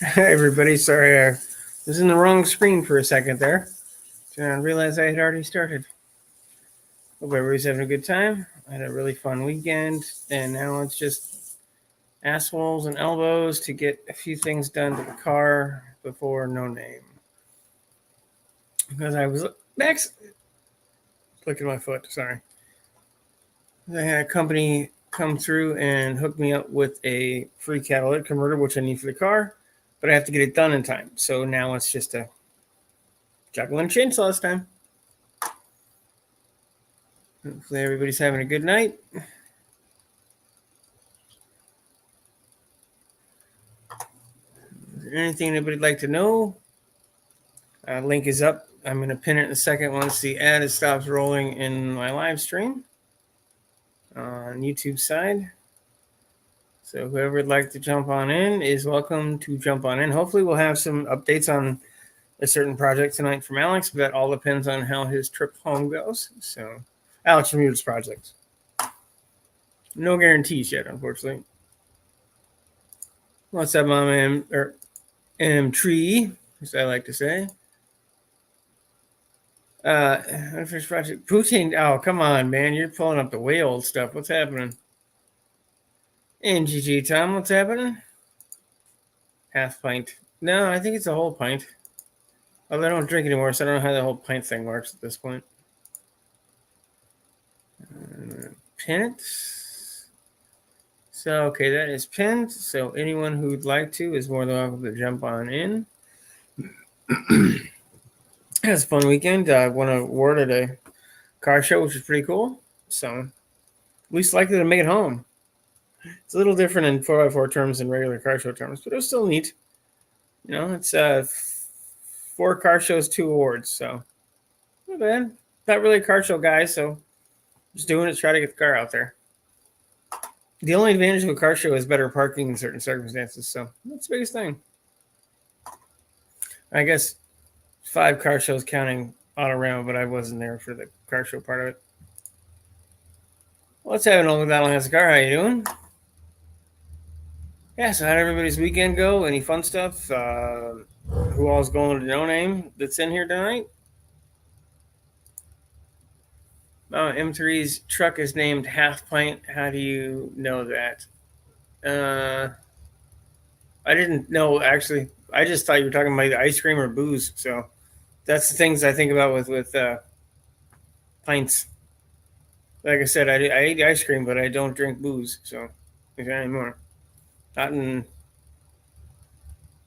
Hi, everybody. Sorry, I was in the wrong screen for a second there. Didn't realize I had already started. Hope everybody's having a good time. I had a really fun weekend, and now it's just assholes and elbows to get a few things done to the car before no name. Because I was Max, look at my foot. Sorry, I had a company come through and hook me up with a free catalytic converter, which I need for the car, but I have to get it done in time. So now it's just a juggling chainsaw this time. Hopefully everybody's having a good night. Is there anything anybody'd like to know? Link is up. I'm going to pin it in a second once the ad stops rolling in my live stream on YouTube side. So whoever would like to jump on in is welcome to jump on in. Hopefully we'll have some updates on a certain project tonight from Alex, but that all depends on how his trip home goes. So Alex from Muta's projects. No guarantees yet, unfortunately. What's up, Mom? Tree, as I like to say. Unfinished project. Poutine. Oh, come on, man. You're pulling up the way old stuff. What's happening? NGG Tom, what's happening? Half pint. No, I think it's a whole pint. Although I don't drink anymore, so I don't know how the whole pint thing works at this point. Pin it. So, okay, that is pinned. So anyone who'd like to is more than welcome to jump on in. It was a fun weekend. I won an award at a car show, which is pretty cool. So, least likely to make it home. It's a little different in 4x4 terms than regular car show terms, but it was still neat. You know, it's 4 car shows, 2 awards. So, not bad. Not really a car show guy, so just doing it to try to get the car out there. The only advantage of a car show is better parking in certain circumstances. So, that's the biggest thing. I guess 5 car shows counting all around, but I wasn't there for the car show part of it. What's happening, Old McDonald has a car? How you doing? Yeah, so how'd everybody's weekend go? Any fun stuff? Who all's going to No Name that's in here tonight? M3's truck is named Half Pint. How do you know that? I didn't know, actually. I just thought you were talking about ice cream or booze. So that's the things I think about with pints. Like I said, I eat ice cream, but I don't drink booze. So not anymore. Not in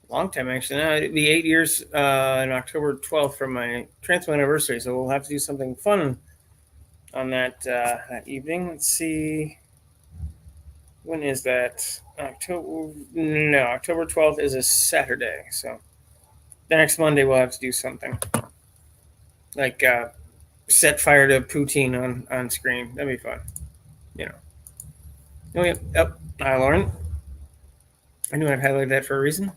a long time, actually. No, it'd be 8 years on October 12th from my transplant anniversary. So we'll have to do something fun on that evening. Let's see. When is that? October 12th is a Saturday. So the next Monday we'll have to do something. Like set fire to poutine on screen. That'd be fun. You know. Oh, yeah. Yep. Hi, Lauren. I knew I'd highlight that for a reason.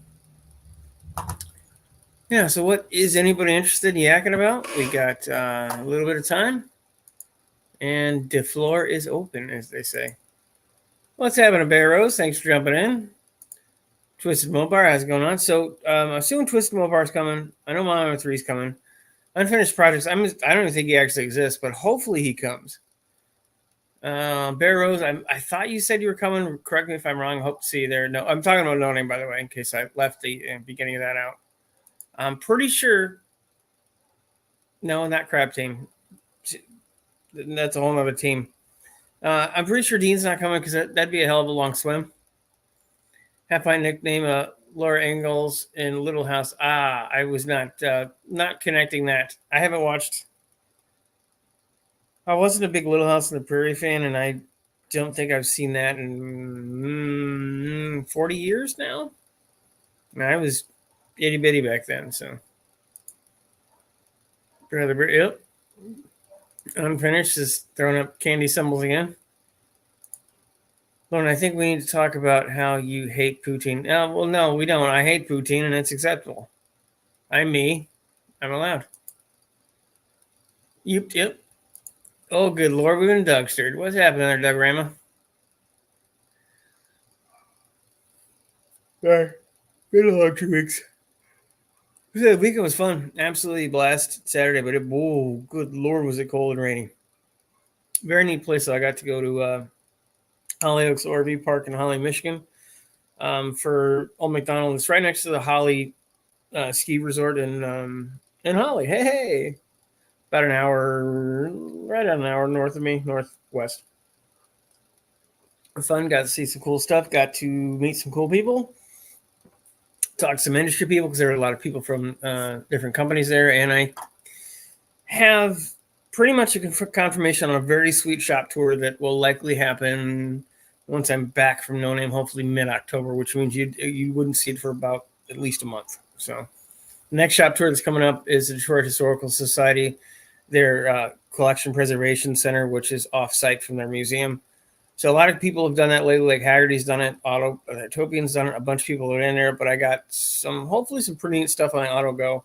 Yeah, so what is anybody interested in yakking about? We got a little bit of time. And the floor is open, as they say. What's happening, Bear Rose? Thanks for jumping in. Twisted Mobar, how's it going on? So, assuming Twisted Mobar is coming. I know Mama 3 is coming. Unfinished projects. I don't even think he actually exists, but hopefully he comes. Bear Rose, I thought you said you were coming. Correct me if I'm wrong. Hope to see you there. No, I'm talking about No Name, by the way, in case I left the beginning of that out. I'm pretty sure. No, not Crab Team. That's a whole other team. I'm pretty sure Dean's not coming because that'd be a hell of a long swim. Half my nickname, Laura Ingalls in Little House. I was not connecting that. I haven't watched. I wasn't a big Little House on the Prairie fan, and I don't think I've seen that in 40 years now. I was itty bitty back then, so. Brother, yep. Unfinished is throwing up candy symbols again. Lauren, I think we need to talk about how you hate poutine. Well, no, we don't. I hate poutine, and it's acceptable. I'm me. I'm allowed. Yep. Oh, good Lord, we've been Dougstered. What's happening there, Doug Rama? Sorry. Been a long 2 weeks. The weekend was fun. Absolutely blast Saturday, but whoa, good Lord, was it cold and rainy. Very neat place. So I got to go to Holly Oaks RV Park in Holly, Michigan for Old McDonald. It's right next to the Holly ski resort in Holly. Hey, about an hour, right on an hour north of me, northwest. Fun. Got to see some cool stuff. Got to meet some cool people. Talk to some industry people because there are a lot of people from different companies there, and I have pretty much a confirmation on a very sweet shop tour that will likely happen once I'm back from No Name, hopefully mid-October, which means you wouldn't see it for about at least a month. So the next shop tour that's coming up is the Detroit Historical Society, their collection preservation center, which is off-site from their museum. So a lot of people have done that lately, like Haggerty's done it, Utopian's done it, a bunch of people are in there, but I got hopefully some pretty neat stuff on Auto Go.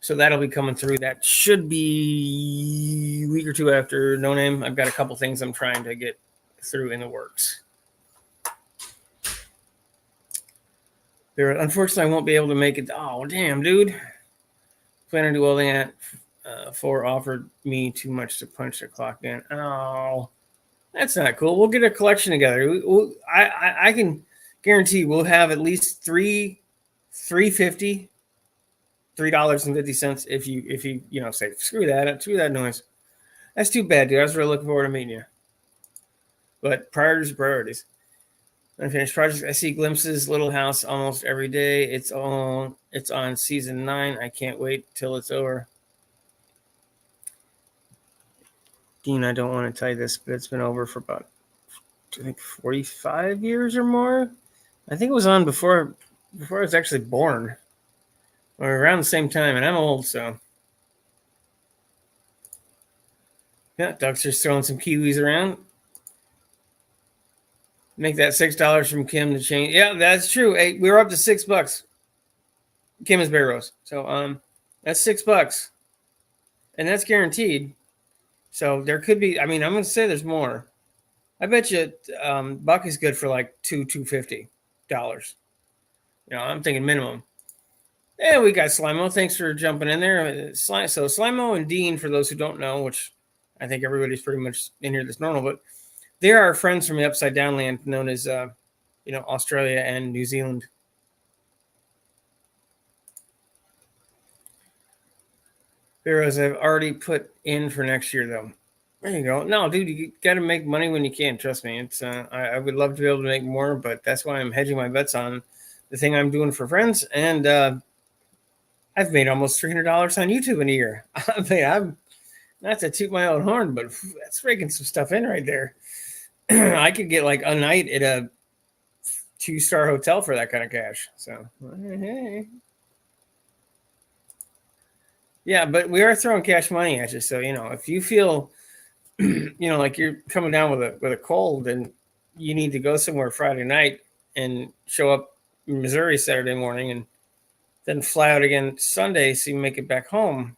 So that'll be coming through. That should be a week or two after No Name. I've got a couple things I'm trying to get through in the works. Unfortunately, I won't be able to make it. Oh, damn, dude. Planning to do all that. 4 offered me too much to punch the clock in. Oh, that's not cool. We'll get a collection together. I can guarantee we'll have at least $3.50 if you say screw that noise. That's too bad, dude. I was really looking forward to meeting you. But priorities. Unfinished projects. I see glimpses. Little House almost every day. It's on season 9. I can't wait till it's over. Dean, I don't want to tell you this, but it's been over for about, I think, 45 years or more. I think it was on before I was actually born, or around the same time, and I'm old, so. Yeah, Ducks are throwing some Kiwis around. Make that $6 from Kim to change. Yeah, that's true. Hey, we were up to $6. Kim is Bear Rose. So that's $6. And that's guaranteed. So there could be, I'm gonna say there's more. I bet you Buck is good for like $250. I'm thinking minimum. And we got Slimo. Thanks for jumping in there. So Slimo and Dean, for those who don't know, which I think everybody's pretty much in here that's normal, but they are our friends from the Upside Down land known as, Australia and New Zealand. Heroes I've already put in for next year, though. There you go. No, dude, you got to make money when you can. Trust me. It's I would love to be able to make more, but that's why I'm hedging my bets on the thing I'm doing for friends. And I've made almost $300 on YouTube in a year. I'm not to toot my own horn, but that's raking some stuff in right there. I could get like a night at a 2-star hotel for that kind of cash. So, hey. Yeah, but we are throwing cash money at you. So, if you feel, like you're coming down with a cold and you need to go somewhere Friday night and show up in Missouri Saturday morning and then fly out again Sunday so you make it back home,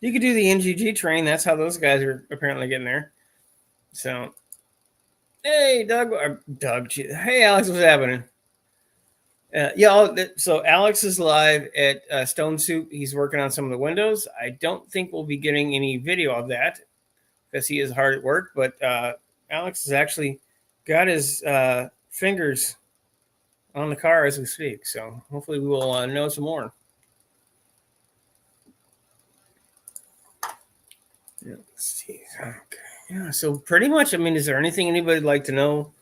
you could do the NGG train. That's how those guys are apparently getting there. So, hey, Doug. Hey, Alex, what's happening? So Alex is live at Stone Soup. He's working on some of the windows. I don't think we'll be getting any video of that because he is hard at work. But Alex has actually got his fingers on the car as we speak. So hopefully we will know some more. Yeah, let's see. Okay. Yeah. So pretty much, is there anything anybody'd like to know?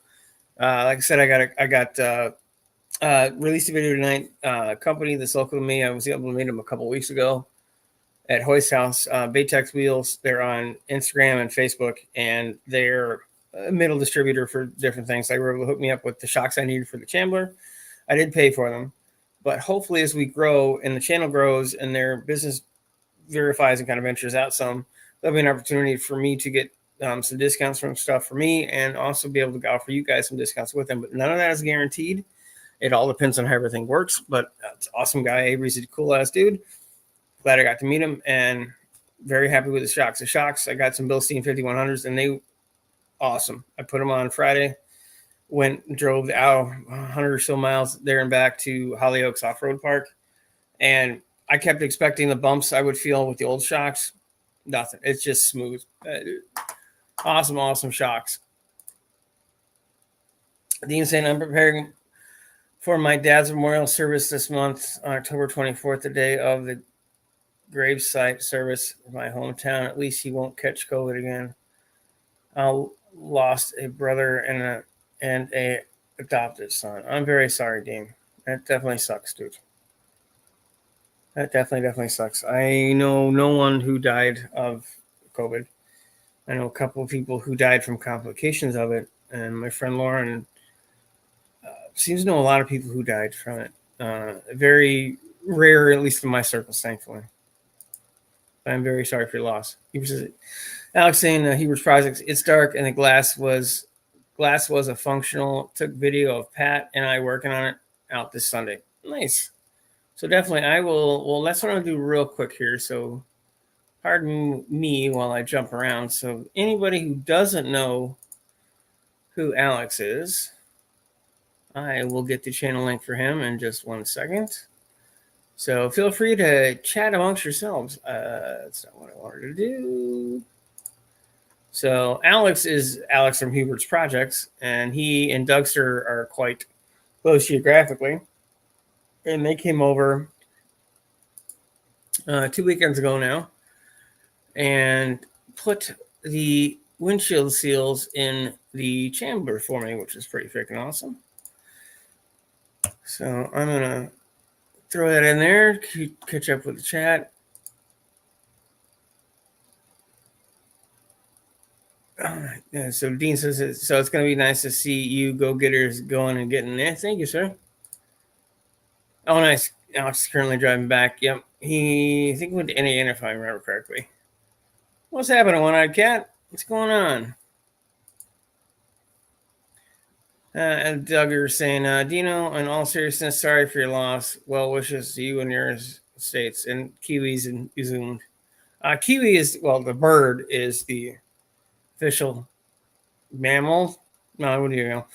Like I said, I got released a video tonight. Company that's local to me. I was able to meet them a couple weeks ago at Hoist House. Baytex Wheels. They're on Instagram and Facebook, and they're a middle distributor for different things. They were able to hook me up with the shocks I needed for the Chambler. I did pay for them, but hopefully as we grow and the channel grows and their business verifies and kind of ventures out some, there'll be an opportunity for me to get some discounts from stuff for me and also be able to offer you guys some discounts with them. But none of that is guaranteed. It all depends on how everything works, but it's an awesome guy. Avery's a cool-ass dude. Glad I got to meet him, and very happy with the shocks. I got some Bilstein 5100s, and they awesome. I put them on Friday. drove the hour 100 or so miles there and back to Hollyoaks Off-Road Park, and I kept expecting the bumps I would feel with the old shocks. Nothing. It's just smooth. Awesome shocks. Dean saying, I'm preparing for my dad's memorial service this month on October 24th, the day of the gravesite service in my hometown. At least he won't catch COVID again. I lost a brother and a adopted son. I'm very sorry, Dean. That definitely sucks, dude. That definitely sucks. I know no one who died of COVID. I know a couple of people who died from complications of it, and my friend Lauren seems to know a lot of people who died from it. Very rare, at least in my circles, thankfully. I'm very sorry for your loss. Alex saying Heber's projects. It's dark, and the glass was a functional. Took video of Pat and I working on it out this Sunday. Nice. So definitely, I will. Well, that's what I'm gonna do real quick here. So, pardon me while I jump around. So, anybody who doesn't know who Alex is, I will get the channel link for him in just 1 second. So feel free to chat amongst yourselves. That's not what I wanted to do. So Alex is Alex from Hubert's Projects, and he and Dougster are quite close geographically. And they came over 2 weekends ago now and put the windshield seals in the chamber for me, which is pretty freaking awesome. So I'm going to throw that in there, catch up with the chat. All right. Yeah, so Dean says, so it's going to be nice to see you go-getters going and getting there. Thank you, sir. Oh, nice. Alex is currently driving back. Yep. I think he went to NAN, if I remember correctly. What's happening, One-Eyed Cat? What's going on? And Duggar saying, Dino, in all seriousness, sorry for your loss. Well wishes to you and your states and Kiwis in New Zealand. Kiwi is, well, the bird is the official mammal. No, what do you know?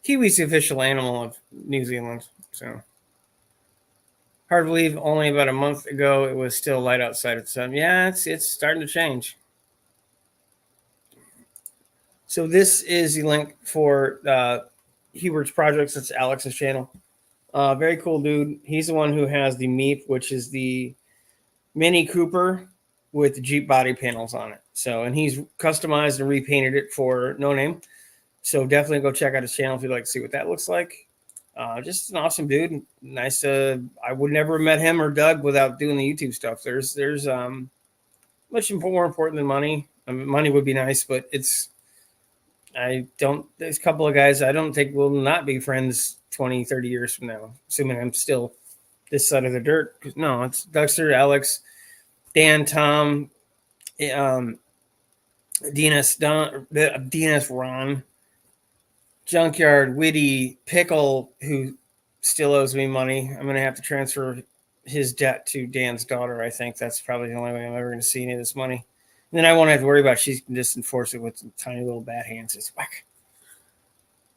Kiwi's the official animal of New Zealand. So hard to believe. Only about a month ago, it was still light outside of the sun. Yeah, it's starting to change. So this is the link for Hubert's Projects. It's Alex's channel. Very cool dude. He's the one who has the Meep, which is the Mini Cooper with the Jeep body panels on it. So, and he's customized and repainted it for No Name. So definitely go check out his channel if you'd like to see what that looks like. Just an awesome dude. Nice. I would never have met him or Doug without doing the YouTube stuff. There's much more important than money. I mean, money would be nice, but there's a couple of guys I don't think will not be friends 20, 30 years from now, assuming I'm still this side of the dirt. No, it's Dougster, Alex, Dan, Tom, DNS Ron, Junkyard, Witty, Pickle, who still owes me money. I'm going to have to transfer his debt to Dan's daughter. I think that's probably the only way I'm ever going to see any of this money. And then I won't have to worry about it. She can just enforce it with some tiny little bat hands. It's whack.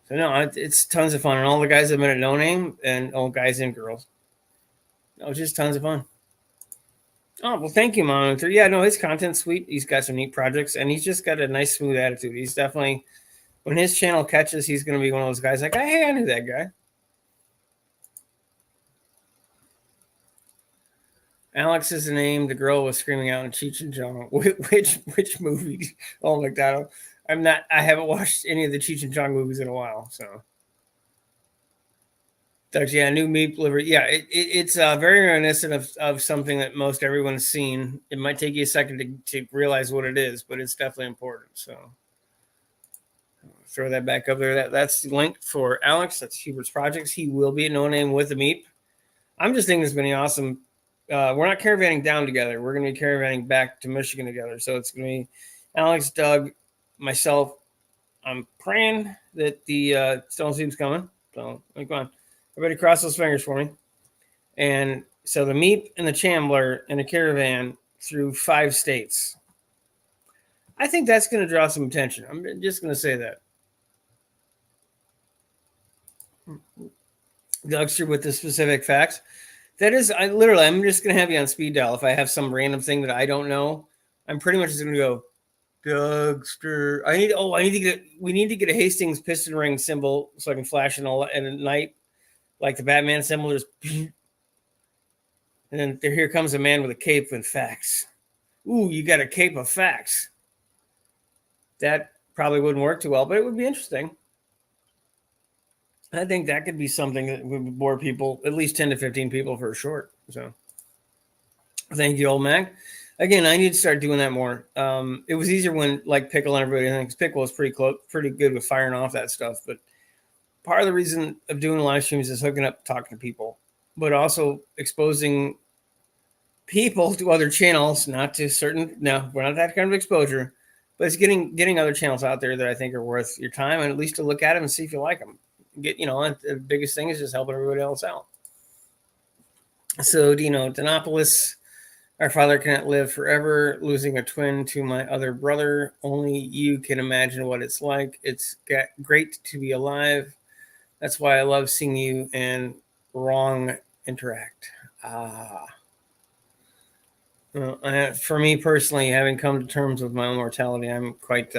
So no, it's tons of fun. And all the guys I've met at No Name, and all guys and girls. No, it's just tons of fun. Oh, well, thank you, Mom. Yeah, no, his content's sweet. He's got some neat projects, and he's just got a nice, smooth attitude. He's definitely, when his channel catches, he's going to be one of those guys like, hey, I knew that guy. Alex is the name. The girl was screaming out in Cheech and Chong. Which movie? Oh, McDonald. I haven't watched any of the Cheech and Chong movies in a while, so. Yeah, new meat livery. Yeah, it's very reminiscent of something that most everyone's seen. It might take you a second to realize what it is, but it's definitely important. So throw that back up there. That's the link for Alex. That's Hubert's Projects. He will be at No Name with the Meep. I'm just thinking it's going to be awesome. We're not caravanning down together. We're going to be caravanning back to Michigan together. So it's going to be Alex, Doug, myself. I'm praying that the Stone Seam's coming. So come on. Everybody cross those fingers for me. And so the Meep and the Chambler in a caravan through 5 states. I think that's going to draw some attention. I'm just going to say that. Dougster with the specific facts. That is, I'm just going to have you on speed dial. If I have some random thing that I don't know, I'm pretty much just going to go, Dougster. We need to get a Hastings piston ring symbol so I can flash it all at night, like the Batman symbol. Just, and then here comes a man with a cape with facts. Ooh, you got a cape of facts. That probably wouldn't work too well, but it would be interesting. I think that could be something that would bore people, at least 10 to 15 people for a short. So thank you, old Mac. Again, I need to start doing that more. It was easier when like Pickle and everybody thinks Pickle was pretty good with firing off that stuff. But part of the reason of doing live streams is hooking up, talking to people, but also exposing people to other channels, not to certain. No, we're not that kind of exposure, but it's getting other channels out there that I think are worth your time, and at least to look at them and see if you like them. The biggest thing is just helping everybody else out. So, Dinopolis, our father cannot live forever, losing a twin to my other brother. Only you can imagine what it's like. It's great to be alive. That's why I love seeing you and Wrong interact. Well, for me personally, having come to terms with my own mortality, I'm quite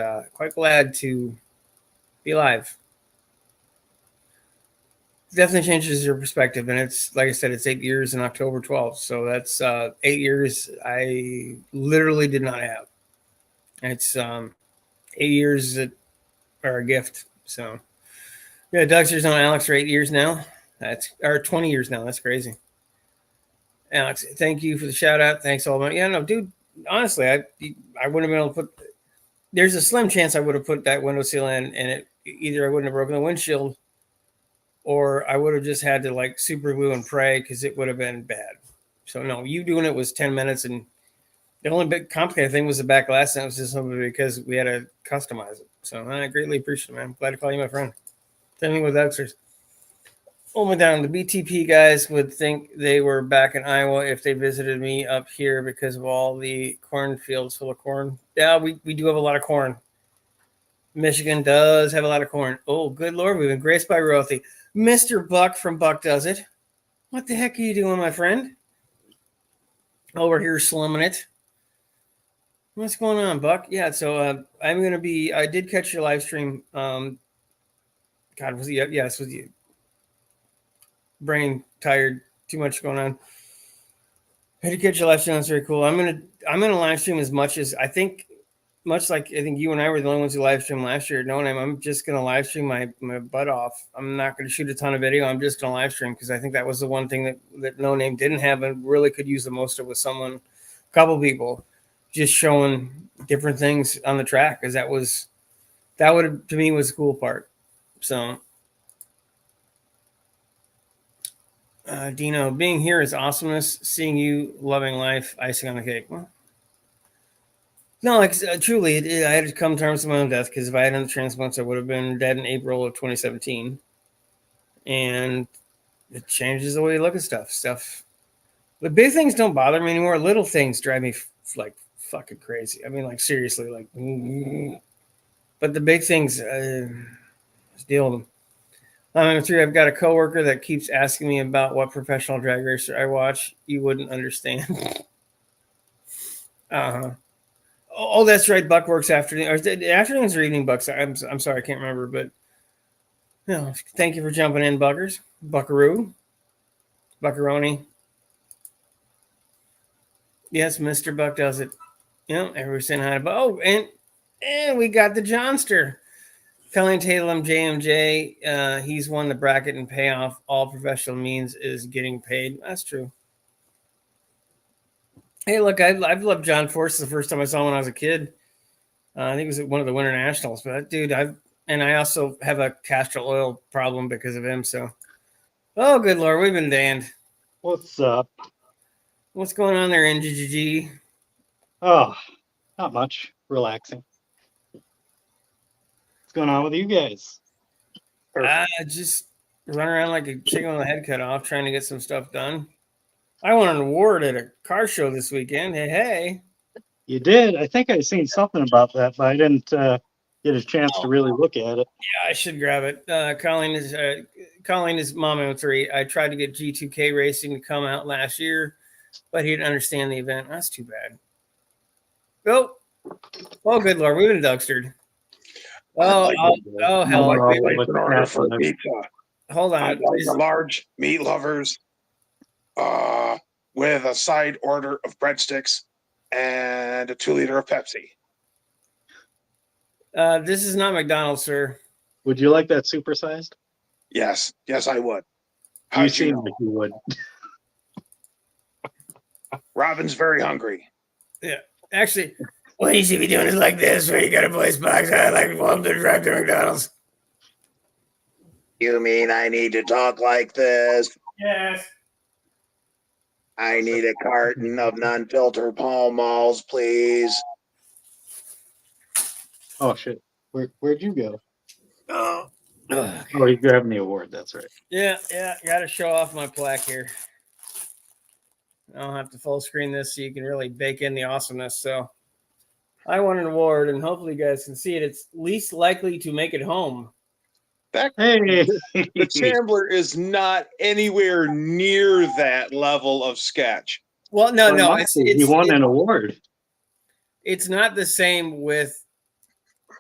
glad to be alive. Definitely changes your perspective, and it's like I said, it's 8 years in October 12th, so that's 8 years I literally did not have. It's 8 years that are a gift. So yeah, Dougster's known Alex for 8 years now. Or 20 years now. That's crazy. Alex, thank you for the shout out. Thanks all. Yeah, no, dude. Honestly, I wouldn't have been able to put. There's a slim chance I would have put that window seal in, and it either I wouldn't have broken the windshield, or I would have just had to like super glue and pray because it would have been bad. So no, you doing it was 10 minutes, and the only big complicated thing was the back glass, and it was just simply because we had to customize it. So I greatly appreciate it, man. Glad to call you my friend. Same thing with Xers. Oh my down, the BTP guys would think they were back in Iowa if they visited me up here because of all the cornfields full of corn. Yeah, we do have a lot of corn. Michigan does have a lot of corn. Oh, good Lord, we've been graced by royalty. Mr. Buck from Buck Does It. What the heck are you doing, my friend? Over here slumming it. What's going on, Buck? Yeah, so I'm going to be, I did catch your live stream. God, was it? Yes, was you. Brain tired, too much going on. I did catch your live stream. That's very cool. I'm gonna live stream as much as I think, much like I think you and I were the only ones who live streamed last year. No name. I'm just gonna live stream my butt off. I'm not gonna shoot a ton of video. I'm just gonna live stream because I think that was the one thing that No Name didn't have and really could use the most of with someone, a couple people, just showing different things on the track because that would to me was the cool part. So. Dino, being here is awesomeness. Seeing you loving life, icing on the cake. Well, no, like truly, I had to come to terms with my own death because if I had done the transplants, I would have been dead in April of 2017. And it changes the way you look at stuff. The big things don't bother me anymore. Little things drive me like fucking crazy. I mean, like seriously, like. But the big things, just deal with them. Number 3, I've got a coworker that keeps asking me about what professional drag racer I watch. You wouldn't understand. Oh, that's right. Buck works afternoon. Or afternoons or evening, Bucks. I'm sorry, I can't remember. But thank you for jumping in, Buckers. Buckaroo. Buckaroni. Yes, Mr. Buck does it. Everybody's saying hi to Buck. Oh, and we got the Johnster. Colleen Tatum, JMJ, he's won the bracket and payoff. All professional means is getting paid. That's true. Hey, look, I've loved John Force the first time I saw him when I was a kid. I think it was at one of the Winter Nationals. But that dude, I also have a castor oil problem because of him. So, oh, good Lord, we've been banned. What's up? What's going on there, NGGG? Oh, not much. Relaxing. Going on with you guys? Just run around like a chicken with a head cut off, trying to get some stuff done. I won an award at a car show this weekend. Hey. You did? I think I seen something about that, but I didn't get a chance to really look at it. Yeah, I should grab it. Colleen is Colleen is Mom M3. I tried to get G2K Racing to come out last year, but he didn't understand the event. That's too bad. Oh, good Lord. We've been duckstered. Oh, hell. I'd like to place what's an order for happening? pizza. Hold on. I'd like a large meat lovers with a side order of breadsticks and a 2-liter of Pepsi. This is not McDonald's, sir. Would you like that supersized? Yes, I would. You How'd seem know? like you would. Robin's very hungry. Yeah. Actually, what you should be doing is like this, where you got a voice box. I like welcome to drive to McDonald's. You mean I need to talk like this? Yes. I need a carton of non-filtered Pall Malls, please. Oh shit. Where'd you go? Oh. Oh, you're grabbing the award. That's right. Yeah. Got to show off my plaque here. I'll have to full screen this so you can really bake in the awesomeness. So I won an award, and hopefully you guys can see it. It's least likely to make it home. That Hey. the Chambler is not anywhere near that level of sketch. Well, no. He won an award. It's not the same with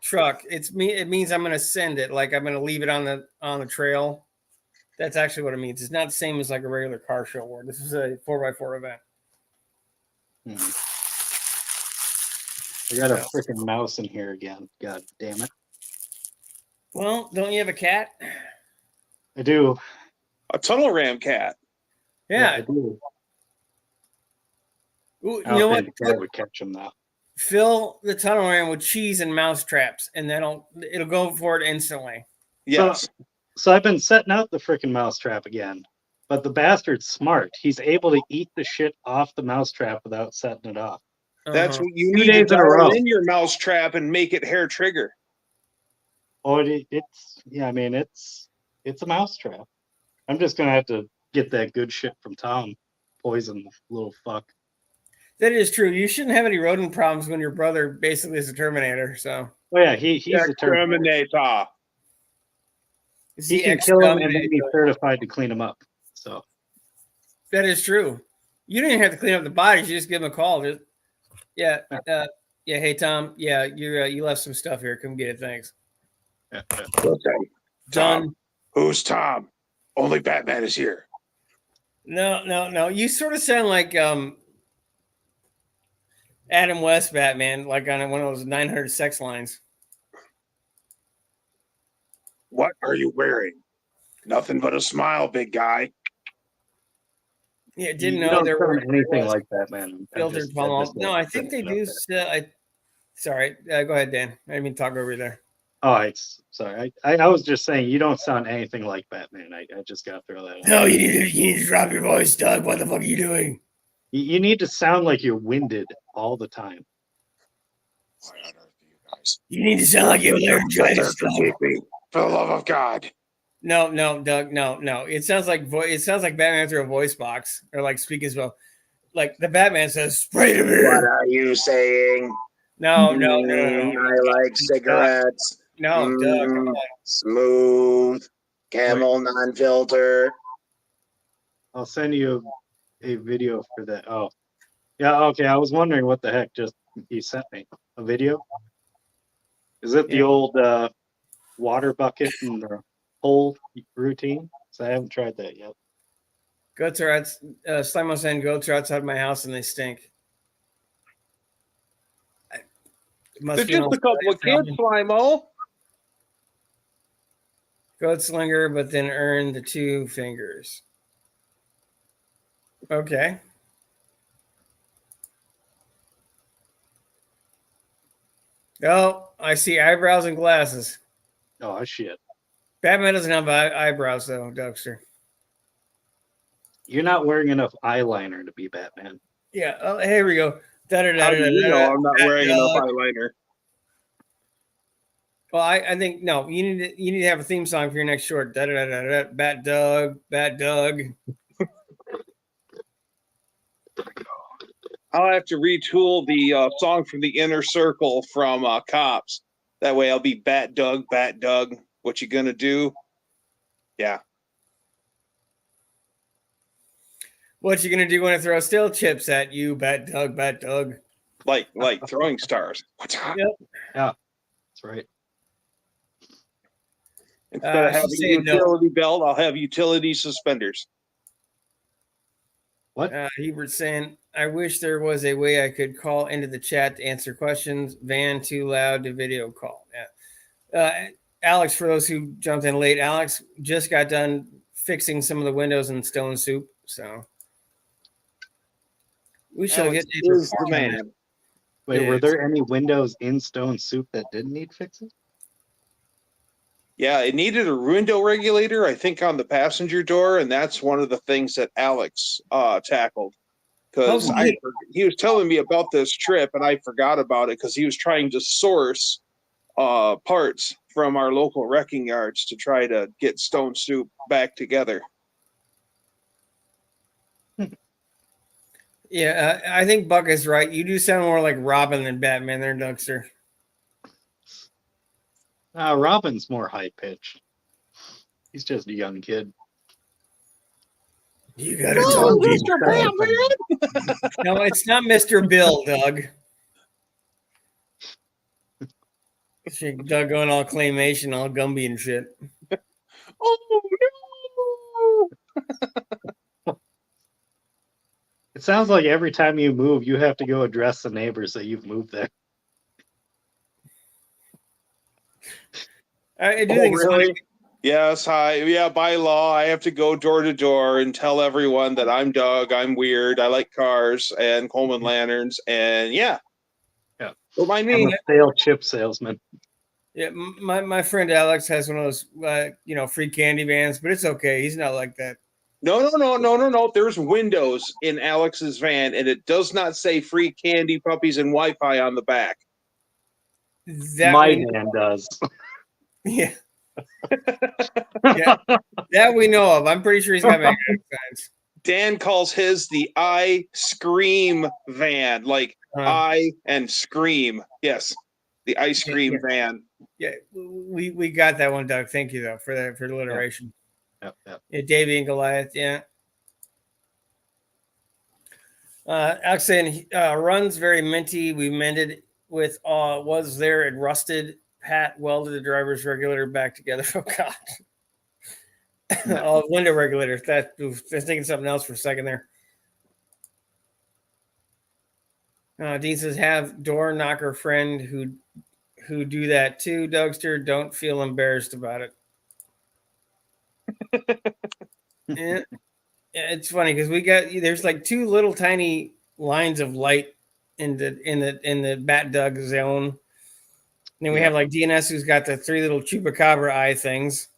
truck. It means I'm going to send it. Like I'm going to leave it on the trail. That's actually what it means. It's not the same as like a regular car show award. This is a 4x4 event. I got a freaking mouse in here again. God damn it. Well, don't you have a cat? I do. A tunnel ram cat. Yeah. I do. Ooh, I you know don't what? think the cat would catch him though. Fill the tunnel ram with cheese and mouse traps, and it'll go for it instantly. Yes. So I've been setting out the freaking mousetrap again, but the bastard's smart. He's able to eat the shit off the mousetrap without setting it off. That's what you 2 need to days in a dial row. in your mouse trap and make it hair trigger. Oh, it's a mousetrap. I'm just gonna have to get that good shit from Tom. Poison little fuck. That is true. You shouldn't have any rodent problems when your brother basically is a Terminator. So, Oh yeah, he's a Terminator. Exterminator. He can kill him and then be certified to clean him up. So that is true. You don't even have to clean up the bodies. You just give him a call. Yeah. Hey Tom. Yeah, you left some stuff here. Come get it. Thanks. Okay. Done. Tom. Who's Tom? Only Batman is here. No. You sort of sound like Adam West Batman, like on one of those 900 sex lines. What are you wearing? Nothing but a smile, big guy. Yeah, didn't you know don't there were sound anything like that, man. filtered palm. No, I think they do. Sorry, go ahead, Dan. I didn't mean to talk over you there. Oh, it's sorry. I was just saying you don't sound anything like Batman. I just gotta throw that out. No, you need to drop your voice, Doug. What the fuck are you doing? You need to sound like you're winded all the time. What on earth are you guys? You need to sound like you have laryngitis. For the love of God. No, Doug, no. It sounds like Batman through a voice box or like speaking as well. Like the Batman says, "Spray to me." What are you saying? No. I like cigarettes. No, Doug. Come on. Smooth. Camel non-filter. I'll send you a video for that. Oh, yeah. Okay. I was wondering what the heck just you sent me a video. Is it the old water bucket and the whole routine? So I haven't tried that yet. Goats are Slimo saying goats are outside my house and they stink. They're just a couple of kids, Slimo. Goat slinger, but then earn the 2 fingers. Okay. Oh, I see eyebrows and glasses. Oh shit! Batman doesn't have eyebrows though, Duckster. You're not wearing enough eyeliner to be Batman. Yeah. Oh, here we go. How do you know I'm not wearing enough eyeliner? Well, I think no. You need to have a theme song for your next short. Bat Doug, Bat Doug. I'll have to retool the song from the Inner Circle from Cops. That way I'll be Bat Doug, What you gonna do? Yeah. What you gonna do when I throw steel chips at you, Bat Doug? Like throwing stars. Yep. Yeah, that's right. Instead of having she's saying no. utility belt, I'll have utility suspenders. What? Hebert's saying, I wish there was a way I could call into the chat to answer questions. Van too loud to video call. Yeah. Alex, for those who jumped in late, Alex just got done fixing some of the windows in Stone Soup. So we shall Alex get is the man. Wait, Yeah. were there any windows in Stone Soup that didn't need fixing? Yeah, it needed a window regulator, I think, on the passenger door, and that's one of the things that Alex tackled. Because Oh, neat. he was telling me about this trip, and I forgot about it because he was trying to source parts from our local wrecking yards to try to get Stone Soup back together. Yeah, I think Buck is right. You do sound more like Robin than Batman there, Dougster. Robin's more high pitched. He's just a young kid. You gotta talk Mr. Batman! No, it's not Mr. Bill, Doug. Doug going all claymation, all Gumby and shit. Oh no! It sounds like every time you move, you have to go address the neighbors that you've moved there. I do think it's really? funny. Yes, by law, I have to go door to door and tell everyone that I'm Doug, I'm weird, I like cars and Coleman lanterns, and yeah. Don't mind me. I'm a stale chip salesman. Yeah, my friend Alex has one of those, free candy vans, but it's okay. He's not like that. No. There's windows in Alex's van, and it does not say free candy, puppies, and Wi-Fi on the back. My van does. Yeah. Yeah, that we know of. I'm pretty sure he's got magnetic signs. Dan calls his the I Scream van, like I and Scream. Yes, the ice cream van. Yeah, we got that one, Doug. Thank you though for the alliteration. Yep. Yeah, Davey and Goliath. Yeah. Alex saying runs very minty. We mended with was there and rusted. Pat welded the driver's regulator back together. Oh God. Window regulator. I was thinking something else for a second there. Dean says, have door knocker friend who do that too, Dougster. Don't feel embarrassed about it. Yeah, it's funny because there's like two little tiny lines of light in the Bat Doug zone. And then we have like DNS, who's got the three little chupacabra eye things.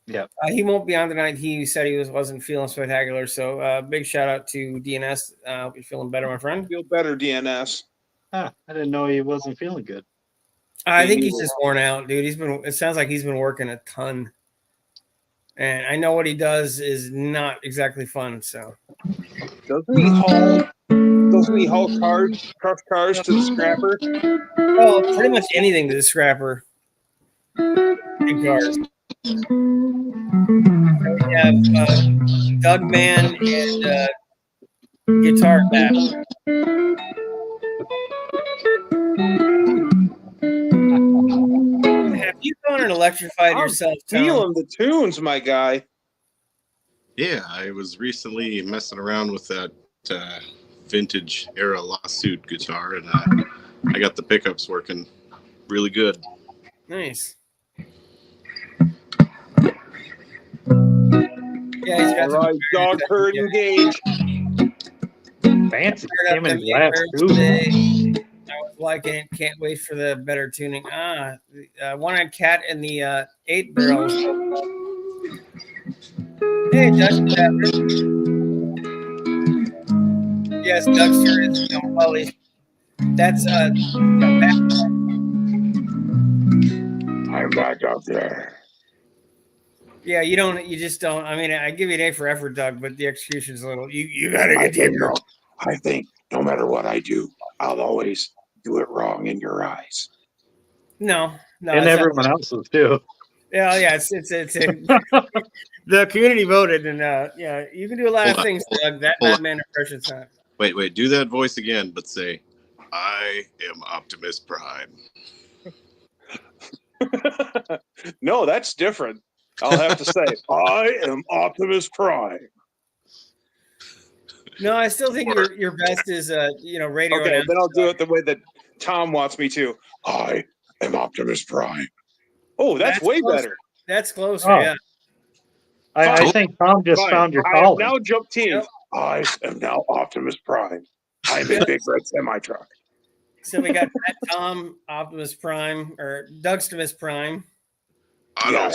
Yeah, he won't be on tonight. He said he wasn't feeling spectacular. So big shout out to DNS. Hope you're feeling better, my friend. Feel better, DNS. I didn't know he wasn't feeling good. I think he's just worn out, dude. It sounds like he's been working a ton. And I know what he does is not exactly fun. So doesn't he haul crushed cars to the scrapper? Oh, pretty much anything to the scrapper in cars. We have Doug Man and Guitar Bat. Have you gone and electrified yourself, Tom? Feeling the tunes, my guy. Yeah, I was recently messing around with that vintage era lawsuit guitar, and I got the pickups working really good. Nice. Yeah, he's got right, dog herd engage. Fancy. Him in glass today. I was liking it. Can't wait for the better tuning. One-eyed cat in the 8 barrels. Hey, Dutch. Yes, Dugster is polished. That's I'm back up there. Yeah, you just don't. I mean, I give you an A for effort, Doug, but the execution's a little. You gotta get the. I think no matter what I do, I'll always do it wrong in your eyes. No, and everyone else's too. Yeah, yeah, the community voted, and yeah, you can do a lot Hold of on, things, Doug. That hold on. Batman impression's not. Wait, do that voice again, but say, I am Optimus Prime. No, that's different. I'll have to say, I am Optimus Prime. No, I still think your best is radio. Okay, announcer then I'll do stuff. it the way that Tom wants me to. I am Optimus Prime. Oh, that's way close. better. That's closer. Oh. Yeah. I think Tom just Fine. found your I have calling. now jumped teams. Yep. I am now Optimus Prime. I'm a big red semi truck. So we got Fat Tom, Optimus Prime, or Dougstimus Prime. Yeah.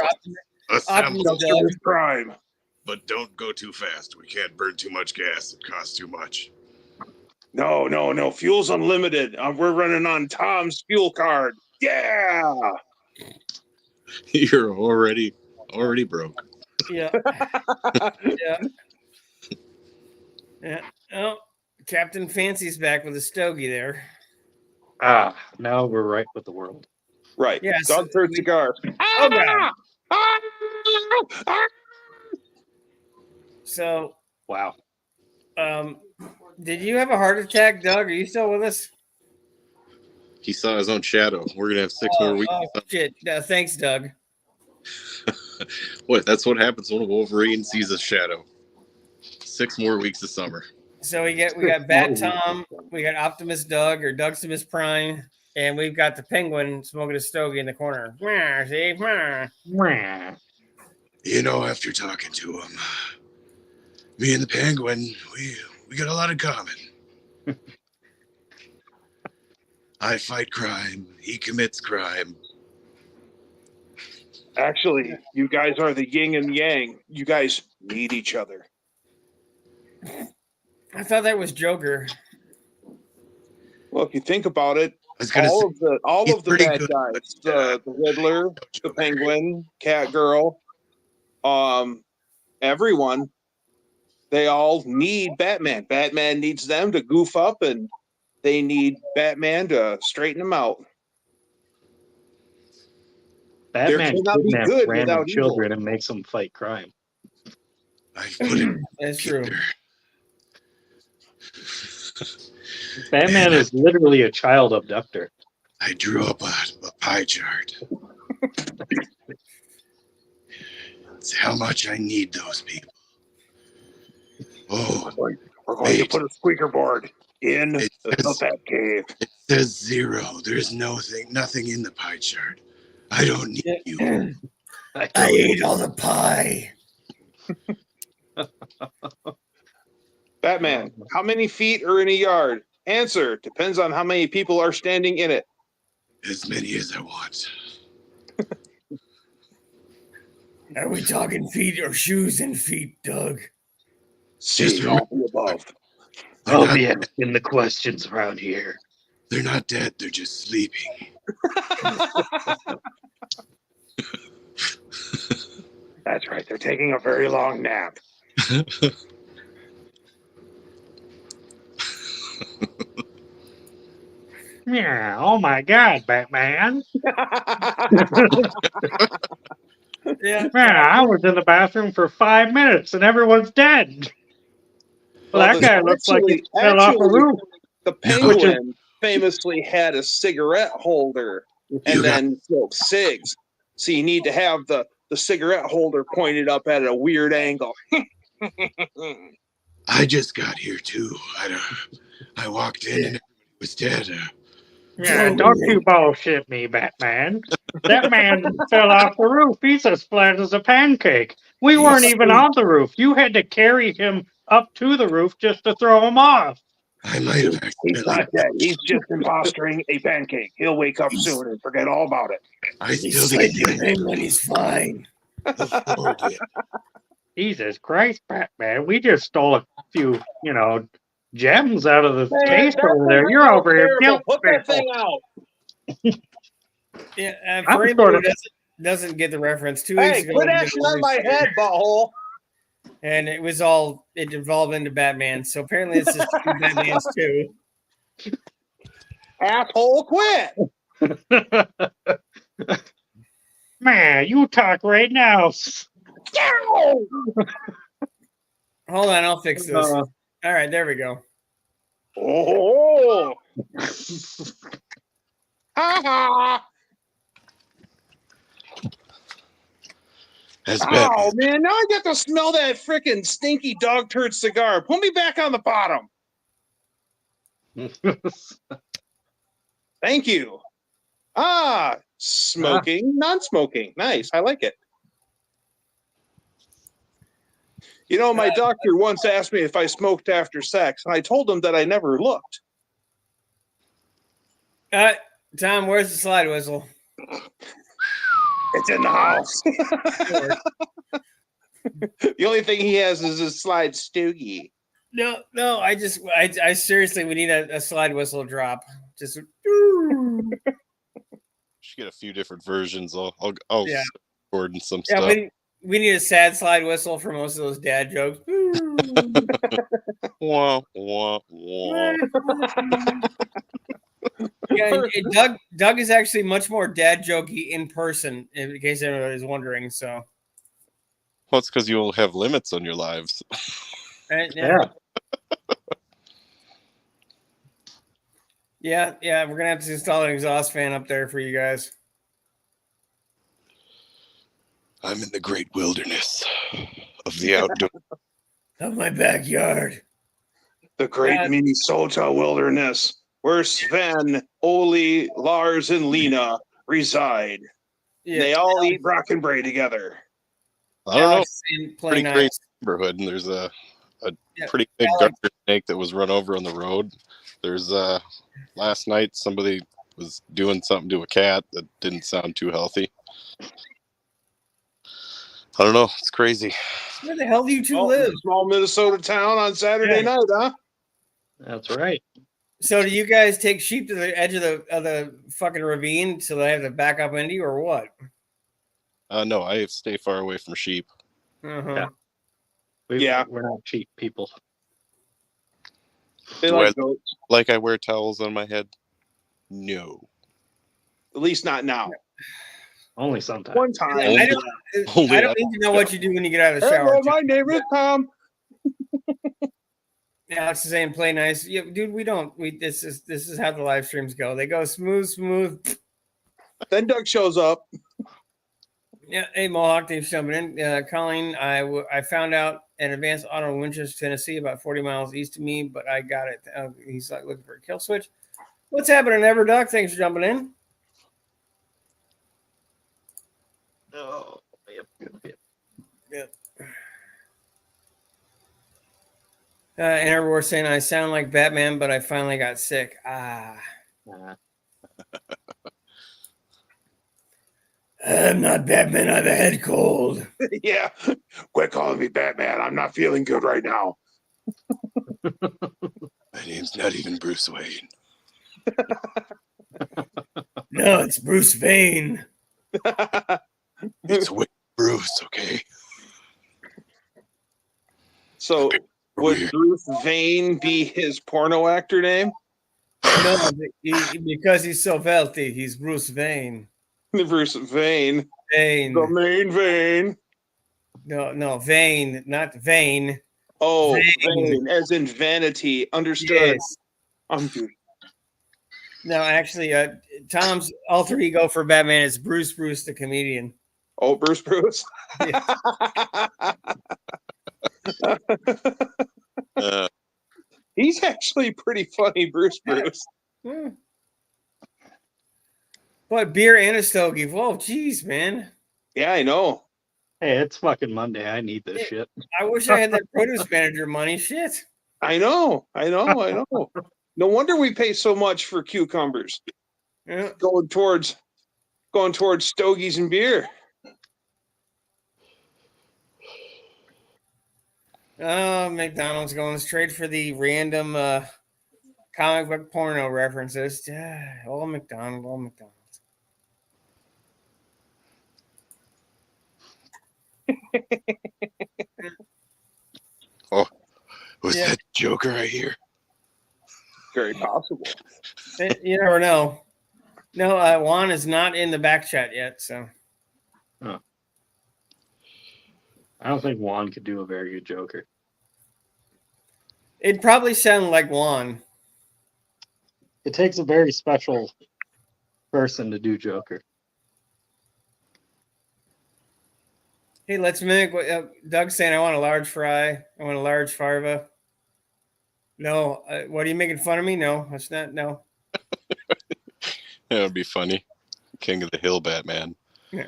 Assemble, Optimus Doug. Optimus Prime. but don't go too fast. We can't burn too much gas. It costs too much. No. Fuel's unlimited. We're running on Tom's fuel card. Yeah. You're already broke. Yeah. Yeah. Oh, Captain Fancy's back with a stogie there. Now we're right with the world. Right. Yes. Dog turd cigar. Oh, God. So, Wow. did you have a heart attack, Doug? Are you still with us? He saw his own shadow. We're gonna have 6 more weeks. Oh, shit. Thanks, Doug. What? That's what happens when a Wolverine sees a shadow. 6 more weeks of summer. So we got Bat Tom, we got Optimus Doug or Dougstimus Prime, and we've got the Penguin smoking a stogie in the corner. See? You know, after talking to him, me and the Penguin, we got a lot in common. I fight crime. He commits crime. Actually, you guys are the yin and yang. You guys need each other. I thought that was Joker. Well, if you think about it, I was gonna all he's of the pretty bad good, guys, but, the Riddler, the Penguin, Catgirl, everyone, they all need Batman. Batman needs them to goof up, and they need Batman to straighten them out. Batman cannot be kidnaps good random without children and makes them fight crime. I put him. That's true. Batman is literally a child abductor. I drew up a pie chart. It's how much I need those people. Oh, We're going to put a squeaker board in It the says- Batcave. it says 0. There's nothing in the pie chart. I don't need you. I ate all the pie. Batman, how many feet are in a yard? Answer, depends on how many people are standing in it. As many as I want. Are we talking feet or shoes and feet, Doug? See all the above. They're I'll not, be asking the questions around here. they're not dead. They're just sleeping. That's right, they're taking a very long nap. Yeah. Oh my God, Batman. Yeah. Yeah, I was in the bathroom for 5 minutes and everyone's dead. Well, that guy looks like he fell off a roof. The Penguin famously had a cigarette holder and then smoked cigs. So you need to have the cigarette holder pointed up at a weird angle. I just got here too. I walked in and everybody was dead. Yeah, don't you bullshit me, Batman. That man fell off the roof. He's as flat as a pancake. We weren't even on the roof. You had to carry him up to the roof just to throw him off. I might have He's accidentally. not dead. He's just impostering a pancake. He'll wake up soon and forget all about it. I still think when he's fine. the floor did. Jesus Christ, Batman. We just stole a few, gems out of the case over there. You're over here killing Put that people. thing out. Yeah, I'm for anybody sort who of- doesn't get the reference, 2 weeks Hey, ago, quit we did acting on my Livestream, head, butthole. and it evolved into Batman. So apparently, it's just 2 Batmans too. Asshole, quit. Man, you talk right now. Hold on, I'll fix this. All right, there we go. Oh, ha ha! That's bad. Oh man, now I get to smell that freaking stinky dog turd cigar. Put me back on the bottom. Thank you. Ah, smoking, non-smoking. Nice. I like it. You know, my doctor once asked me if I smoked after sex, and I told him that I never looked. Tom, where's the slide whistle? It's in the house. The only thing he has is his slide stoogie. No, I seriously, we need a slide whistle drop. Just Should get a few different versions. I'll Yeah. record and some yeah, stuff. we need a sad slide whistle for most of those dad jokes. Wah, wah, wah. Yeah, and Doug is actually much more dad jokey in person, in case anyone is wondering. So, Well, it's because you'll have limits on your lives. right, Yeah. yeah, we're gonna have to install an exhaust fan up there for you guys. I'm in the great wilderness of the outdoor. Of my backyard. The great Minnesota wilderness, where Sven, Oli, Lars, and Lena reside. Yeah, They all eat brockenbray together. I don't know. Alex and Play Pretty Nice. great neighborhood, and there's a pretty big Alex. garter snake that was run over on the road. There's last night somebody was doing something to a cat that didn't sound too healthy. I don't know. It's crazy. Where the hell do you two Oh, live? small Minnesota town on Saturday night, huh? That's right. So do you guys take sheep to the edge of the fucking ravine so they have to back up into you, or what? No, I stay far away from sheep. Uh-huh. Yeah. We're not cheap people. They Do like I- goats. Like I wear towels on my head? No. At least not now. Only sometimes. One time. I don't Only need to know what you do when you get out of the shower. Hello, my name is Tom. Yeah, it's the same. Play nice, yeah, dude. This is how the live streams go. They go smooth. Then Doug shows up. Yeah, hey Mohawk, thanks for jumping in. Colleen, I found out an advanced auto in Winchester, Tennessee, about 40 miles east of me, but I got it. He's like looking for a kill switch. What's happening, Everduck? Thanks for jumping in. Oh, yep. And everyone's saying I sound like Batman, but I finally got sick. I'm not Batman. I have a head cold. Yeah. Quit calling me Batman. I'm not feeling good right now. My name's not even Bruce Wayne. No, it's Bruce Wayne. It's Wayne Bruce, okay? So would Weird. Bruce Vane be his porno actor name? No, because he's so wealthy, he's Bruce Wayne. Bruce Vane. Vane. The main vein. No, Vane, not Vane. Oh, Vane. Vane, as in vanity. Understood. Yes. I'm good. No, actually, Tom's alter ego for Batman is Bruce the comedian. Oh, Bruce. Yes. He's actually pretty funny, Bruce. Hmm. What, beer and a stogie? Whoa, geez, man. Yeah, I know. Hey, it's fucking Monday. I need this shit. I wish I had that produce manager money. Shit. I know. No wonder we pay so much for cucumbers. Yeah. Going towards stogies and beer. Oh, McDonald's going straight for the random comic book porno references. All McDonald's. Oh, was Yeah. that Joker I hear? Very possible. You never know. No, Juan is not in the back chat yet, so I don't think Juan could do a very good Joker. It'd probably sound like Juan. It takes a very special person to do Joker. Hey, let's mimic what Doug's saying. I want a large fry. I want a large farva. No, what are you making fun of me? No, that's not. No. That would be funny. King of the Hill Batman. Yeah.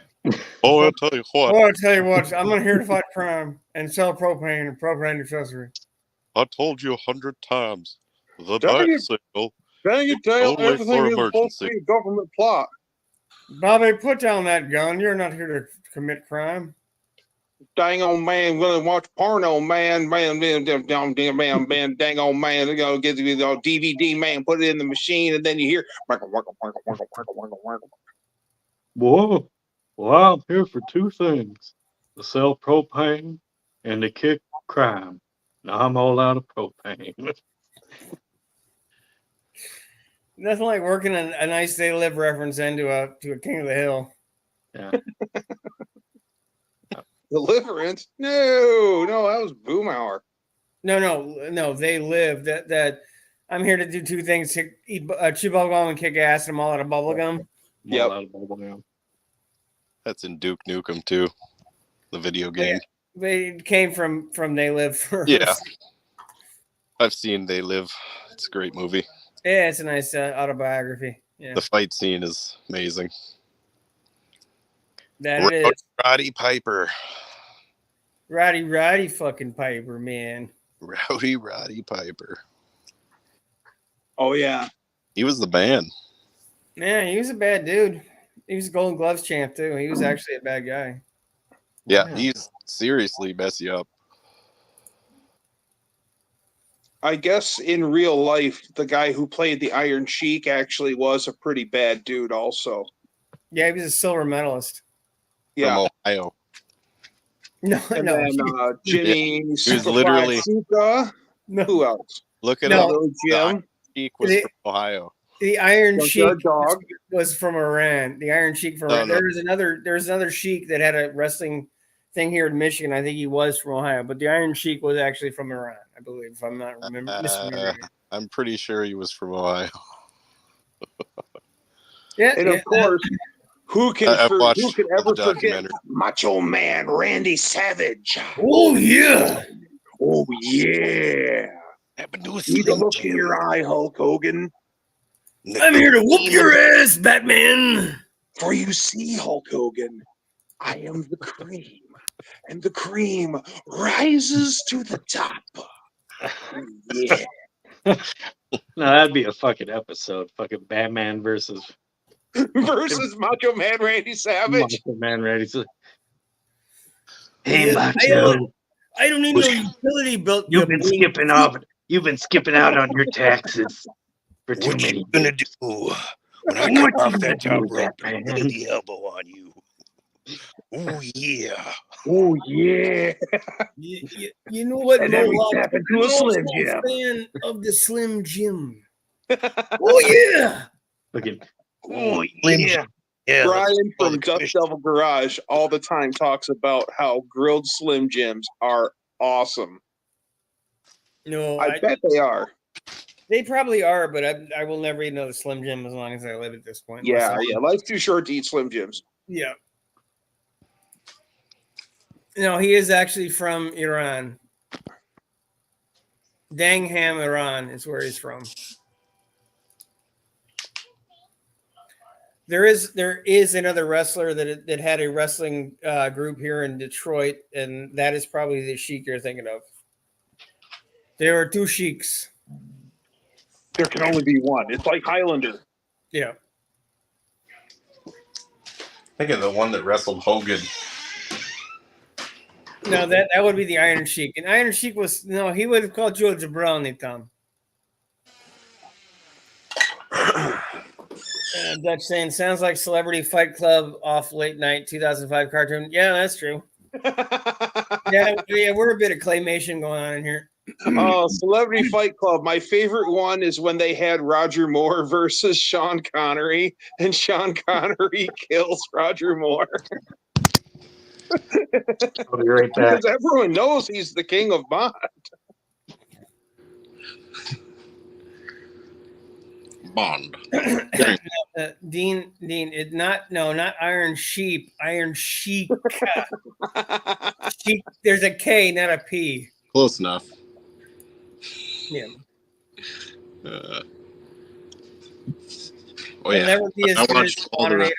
Oh, I'll tell you what. Oh, I'll tell you what. I'm here to fight crime and sell propane and propane accessory. I told you 100 times. The Dang it. bicycle. Dang it, Dale. Only Everything for is supposed to emergency. be a government plot. Bobby, put down that gun. You're not here to commit crime. Dang on man, gonna watch porno, man, dang on man, you know, get the DVD, man, put it in the machine, and then you hear, Whoa. Well, I'm here for two things. To sell propane and to kick crime. Now I'm all out of propane. Nothing like working a nice day to live reference into a King of the Hill. Yeah. Deliverance? No, that was Boom Hour. No. They live that. I'm here to do two things: chew bubble gum and kick ass, and I'm all out of bubble gum. Yep. All out of bubble gum. That's in Duke Nukem too. The video game. They came from They Live first. Yeah. I've seen They Live. It's a great movie. Yeah, it's a nice autobiography. Yeah, The fight scene is amazing. that it is. Roddy Piper. Roddy fucking Piper, man. Roddy Piper. Oh yeah. He was the man. Man, he was a bad dude. He was a Golden Gloves champ too. He was actually a bad guy. Yeah, he's seriously mess you up. I guess in real life, the guy who played the Iron Sheik actually was a pretty bad dude also. Yeah, he was a silver medalist. Yeah. From Ohio. No, And no, then Jimmy He was Superfly literally- Suka. no. Who else? Look at No. him. Little Jim. Sheik was The- from Ohio. The Iron Junkyard Sheik Dog. was from Iran. The Iron Sheik from No, Iran. no. There's another Sheik that had a wrestling thing here in Michigan. I think he was from Ohio, but the Iron Sheik was actually from Iran, I believe, if I'm not misremembering. I'm pretty sure he was from Ohio. Yeah, And of course, who can I've watched who could all ever the forget documentaries. Macho Man Randy Savage? Oh yeah. Oh yeah. Happened to a See the Slim look in Jim. your eye, Hulk Hogan. I'm here to whoop your ass, Batman. For you see, Hulk Hogan, I am the cream, and the cream rises to the top. Yeah. No, that'd be a fucking episode. Fucking Batman versus Versus Macho Man Randy Savage. Macho Man ready to. Hey, Macho. I don't need no utility belt. You've been skipping out on your taxes for too What many. you gonna do when I What come off you that gonna top do, rope Batman? and lay the elbow on you? Oh yeah. Oh yeah. You know what? And then we Mohawk? tap into a I'm Slim also Jim. fan of the Slim Jim. Oh yeah. Fucking. Oh Slim yeah. Yeah. Brian all from the Dust commission- Devil Garage all the time talks about how grilled Slim Jims are awesome. No, I bet they are. they probably are, but I will never eat another Slim Jim as long as I live at this point. Yeah, Unless I- yeah. Life's too short to eat Slim Jims. Yeah. No, he is actually from Iran. Dangham, Iran is where he's from. There is another wrestler that had a wrestling group here in Detroit, and that is probably the Sheik you're thinking of. There are two Sheiks. There can only be one. It's like Highlander. Yeah. Think of the one that wrestled Hogan. No, that would be the Iron Sheik. And Iron Sheik he would have called Joe Jabroni, Tom. Dutch saying, sounds like Celebrity Fight Club off late night 2005 cartoon. Yeah, that's true. Yeah, we're a bit of claymation going on in here. Oh, Celebrity Fight Club. My favorite one is when they had Roger Moore versus Sean Connery, and Sean Connery kills Roger Moore. I'll be right back. Because everyone knows he's the king of mod. Bond. Dean, it not Iron Sheep, Iron Sheik. Sheik. There's a K, not a P. Close enough. Yeah. Oh It'll yeah. never be as I good as watched the all the Wannator. rest.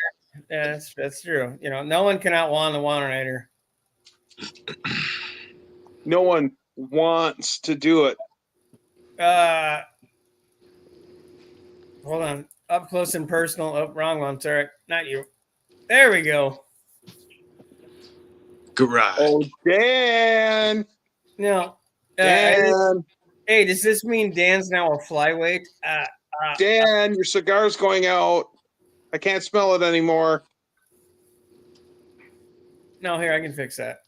Yeah, that's true. You know, no one can outwan the Wannator. No one wants to do it. Hold on. Up close and personal. Oh, wrong one. Sorry, not you. There we go. Garage. Oh, Dan. No. Dan. Hey, does this mean Dan's now a flyweight? Dan, your cigar's going out. I can't smell it anymore. No, here, I can fix that.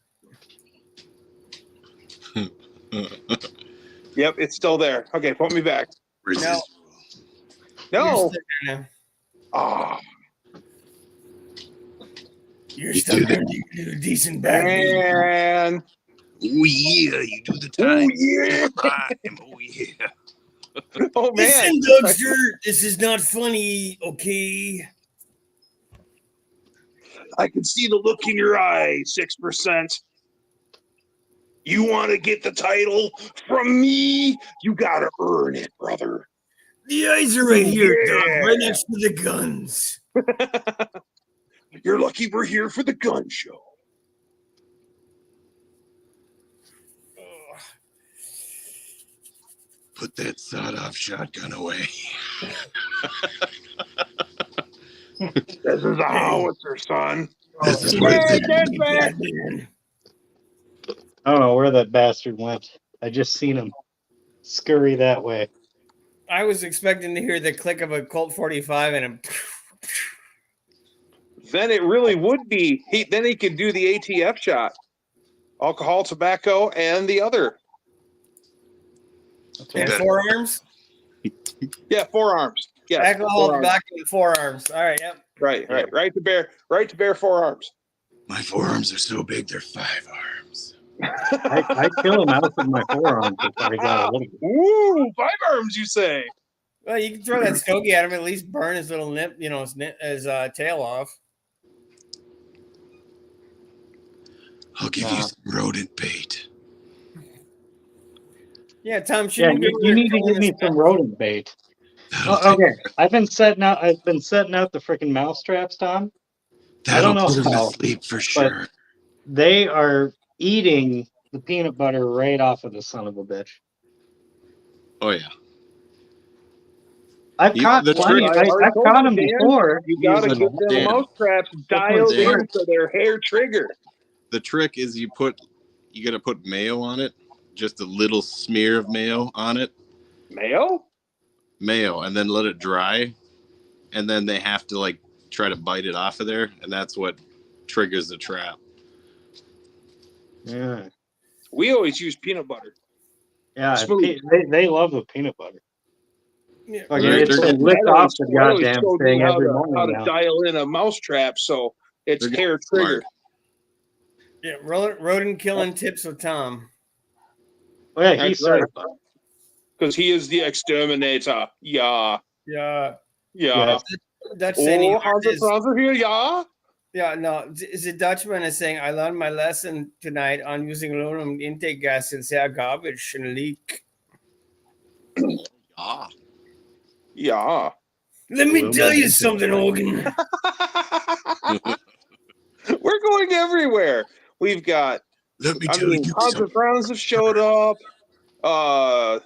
Yep, it's still there. Okay, put me back. No. No. You're stuck there now. Oh, You're stuck there. You do a decent bag. man. Oh yeah, you do the Oh, time. yeah. Time. Oh yeah. Oh, man. Listen, Dougster, this is not funny, okay? I can see the look in your eye, 6%. You want to get the title from me? You gotta earn it, brother. The eyes are right here, Yeah. Doug, right next to the guns. You're lucky we're here for the gun show. Put that sawed-off shotgun away. This is a howitzer, son. This is my Yeah, thing. Dan's back. I don't know where that bastard went. I just seen him scurry that way. I was expecting to hear the click of a Colt 45 and a. Then it really would be. Then he could do the ATF shot. Alcohol, tobacco, and the other. And better. forearms? Yeah, forearms. Yeah, Alcohol, forearms. tobacco, and forearms. All right, yep. Right. Right to bear forearms. My forearms are so big, they're 5 arms. I kill him out with my forearm if I got a little bit. Ooh, 5 arms, you say? Well, you can throw that stogie at him, at least burn his little nip, his tail off. I'll give you some rodent bait. Yeah, Tom, Yeah, shouldn't you need to give me some rodent bait. That'll Oh, okay, I've been setting out the freaking mouse traps, Tom. I don't know put him how, to sleep for sure. They are eating the peanut butter right off of the son of a bitch. Oh yeah. I've caught the plenty. trick- I've caught them before. You gotta using get them Dan. mouse traps dialed Dan. into their hair trigger. The trick is you gotta put mayo on it, just a little smear of mayo on it, Mayo? and then let it dry, and then they have to like try to bite it off of there, and that's what triggers the trap. Yeah, We always use peanut butter. yeah. Smooth. They love the peanut butter. Yeah. Fucking They're- it's they're- to lick That off always- the that always goddamn showed me thing how every to morning now. dial in a mouse trap so it's They're hair smart. triggered. Yeah, rodent killing tips with Tom. Oh, yeah, That's he's right. certified. Because he is the exterminator. Yeah. Yeah. Yeah. Dutch saying Oh, Hans is, Franz are here, yeah. yeah, no, is a Dutchman is saying, I learned my lesson tonight on using aluminum intake gas in sehr garbage and leak. Ah. Yeah. Let me Aluminum tell you intake something, gas. Hogan. We're going everywhere. We've got, Let me I tell mean, you Hans something. and Franz have showed up. Look,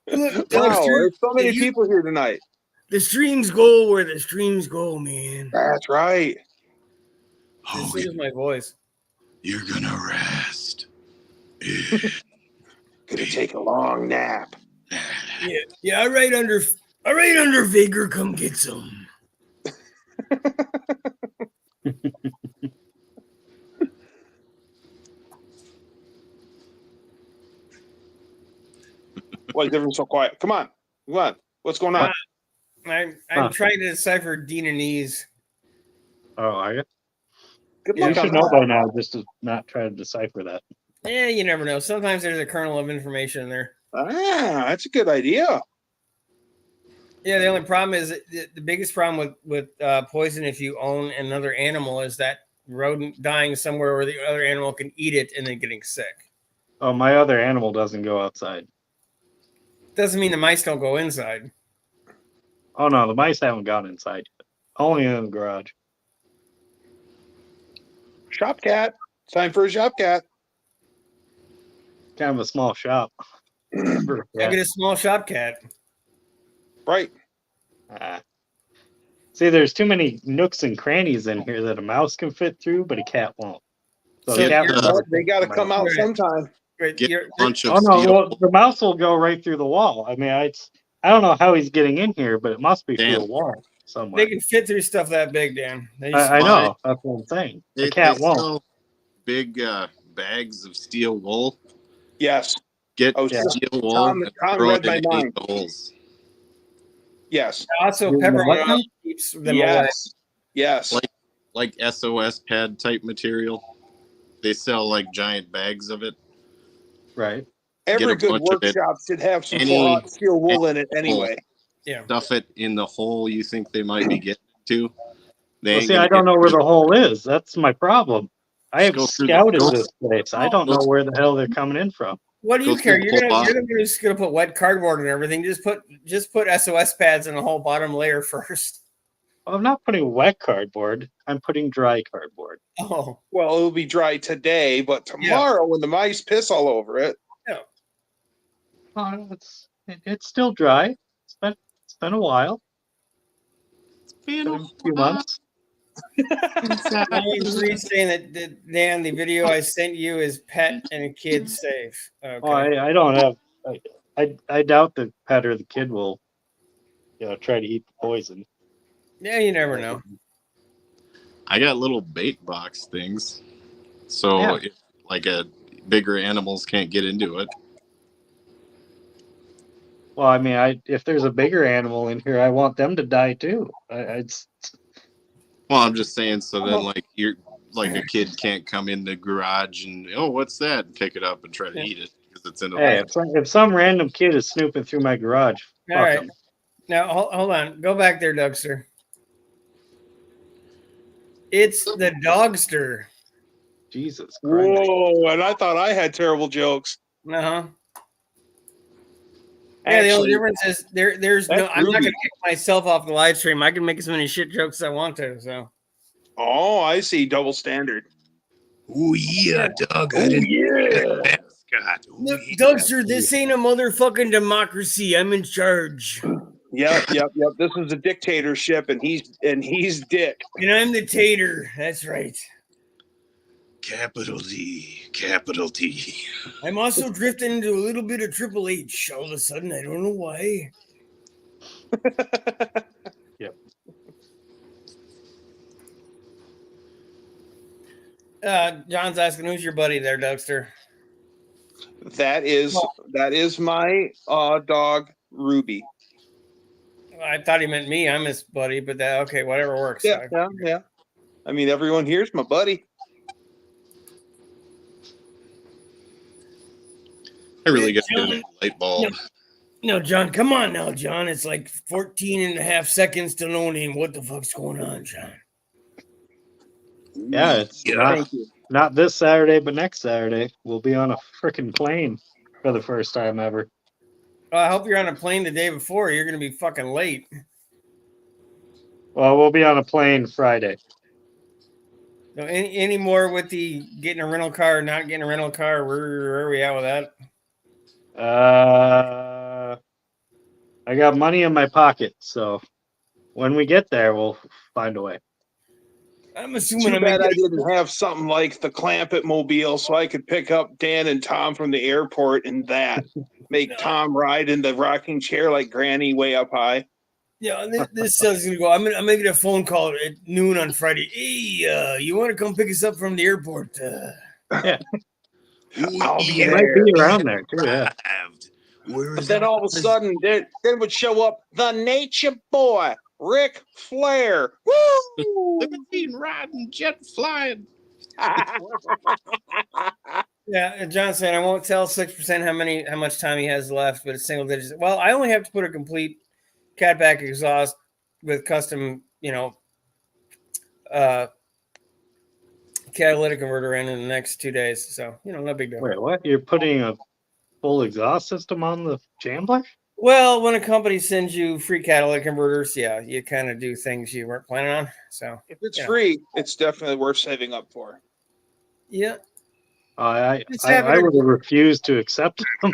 Wow, Dutchster, there's so many you- people here tonight. the streams go where the streams go, man. That's right. This Hogan, is my voice. you're gonna rest. Gonna take a long nap. Yeah, right under Vigor, come get some. Why is everyone so quiet? Come on. What's going on? I'm Huh. trying to decipher Deananese. Oh, are you? Good Yeah, You luck on should know that. by now just to not try to decipher that. Yeah, you never know. Sometimes there's a kernel of information in there. Ah, that's a good idea. Yeah, the only problem is the biggest problem with poison if you own another animal is that rodent dying somewhere where the other animal can eat it and then getting sick. Oh, my other animal doesn't go outside. Doesn't mean the mice don't go inside. Oh no, the mice haven't gone inside yet. Only in the garage. Shop cat. Time for a shop cat. Kind of a small shop. For a I cat. get a small shop cat. Right. See, there's too many nooks and crannies in here that a mouse can fit through, but a cat won't. So So a cat you're- will never Well, they fit got to through come my- out Right. sometime. Right, Get you're- a bunch of Oh no, steel well, the mouse will go right through the wall. I mean, I don't know how he's getting in here, but it must be through Dan. a wall somewhere. they can fit through stuff that big, Dan. They just- I know. That's what I'm saying. A They cat won't. sell big bags of steel wool. Yes. Get Oh, Yeah. steel wool Tom and Tom throw read it my in any mind. of the holes. Yes. also You pepper know what? oil keeps them away. Yes. Yes. Like SOS pad type material. They sell like giant bags of it. Right. Every get a good bunch of it. workshop should have some Any- steel wool in it anyway. Yeah. Stuff it in the hole you think they might be getting to. They Well, ain't see, gonna I don't get know where through the hole is. That's my problem. I have Just go through the scouted hole. this place. I don't know where the hell they're coming in from. What do you Go care? through You're the gonna whole you're just gonna put wet cardboard and everything. Just put SOS pads in the whole bottom layer first. Well, I'm not putting wet cardboard. I'm putting dry cardboard. Oh, Well, it'll be dry today, but tomorrow when the mice piss all over it. Oh, it's still dry. It's been a while. Man, Been a few months. Reed's saying that Dan, the video I sent you is pet and kid safe. Okay. Oh, I don't have. I doubt the pet or the kid will, try to eat the poison. Yeah, you never know. I got little bait box things. So Yeah. if like bigger animals can't get into it. Well, I mean, if there's a bigger animal in here, I want them to die too. Well, I'm just saying so then like you're like a kid can't come in the garage and what's that and pick it up and try to eat it because it's in a Hey, if some random kid is snooping through my garage, All fuck right. him. Now hold on. Go back there, Dougster. It's the Dogster. Jesus Christ. Whoa, and I thought I had terrible jokes. Uh-huh. Yeah, the only Actually, difference is there's no. that's I'm not Ruby. going to kick myself off the live stream. I can make as many shit jokes as I want to. So Oh, I see. Double standard. Oh yeah, Doug. Oh, yeah. mascot. Oh, look, yeah. Dougster, this ain't a motherfucking democracy. I'm in charge, Yep. This is a dictatorship, and he's Dick. and I'm the tater. That's right. Capital D, capital T. I'm also drifting into a little bit of Triple H all of a sudden. I don't know why. John's asking, who's your buddy there, Dougster? That is my dog Ruby. I thought he meant me. I'm his buddy, but that okay, whatever works. Yeah. I mean, everyone here's my buddy. I really got to get a light bulb. No, John, come on now, John. It's like 14 and a half seconds to no name. What the fuck's going on, John? Yeah, it's Thank you. not this Saturday, but next Saturday. We'll be on a freaking plane for the first time ever. Well, I hope you're on a plane the day before. You're going to be fucking late. Well, we'll be on a plane Friday. So any more with the getting a rental car or not getting a rental car? Where are we at with that? I got money in my pocket, so when we get there, we'll find a way. I'm assuming Too I'm bad I didn't have something like the Clampett mobile, so I could pick up Dan and Tom from the airport and make Tom ride in the rocking chair like Granny way up high. Yeah, this is gonna go. I'm making a phone call at noon on Friday. Hey, you want to come pick us up from the airport? Yeah, I'll be it might there. be around there too. Yeah. Where But is then all of a sudden, there would show up the nature boy. Ric Flair. Woo! Limousine riding, jet flying. Yeah, John said I won't tell 6% how much time he has left, but it's single digits. Well, I only have to put a complete catback exhaust with custom, catalytic converter in the next 2 days. So, no big deal. Wait, what? You're putting a full exhaust system on the Shambler? Well, when a company sends you free catalytic converters, yeah, you kind of do things you weren't planning on. So, If it's free, it's definitely worth saving up for. yeah. I Just having would a- have refused to accept them.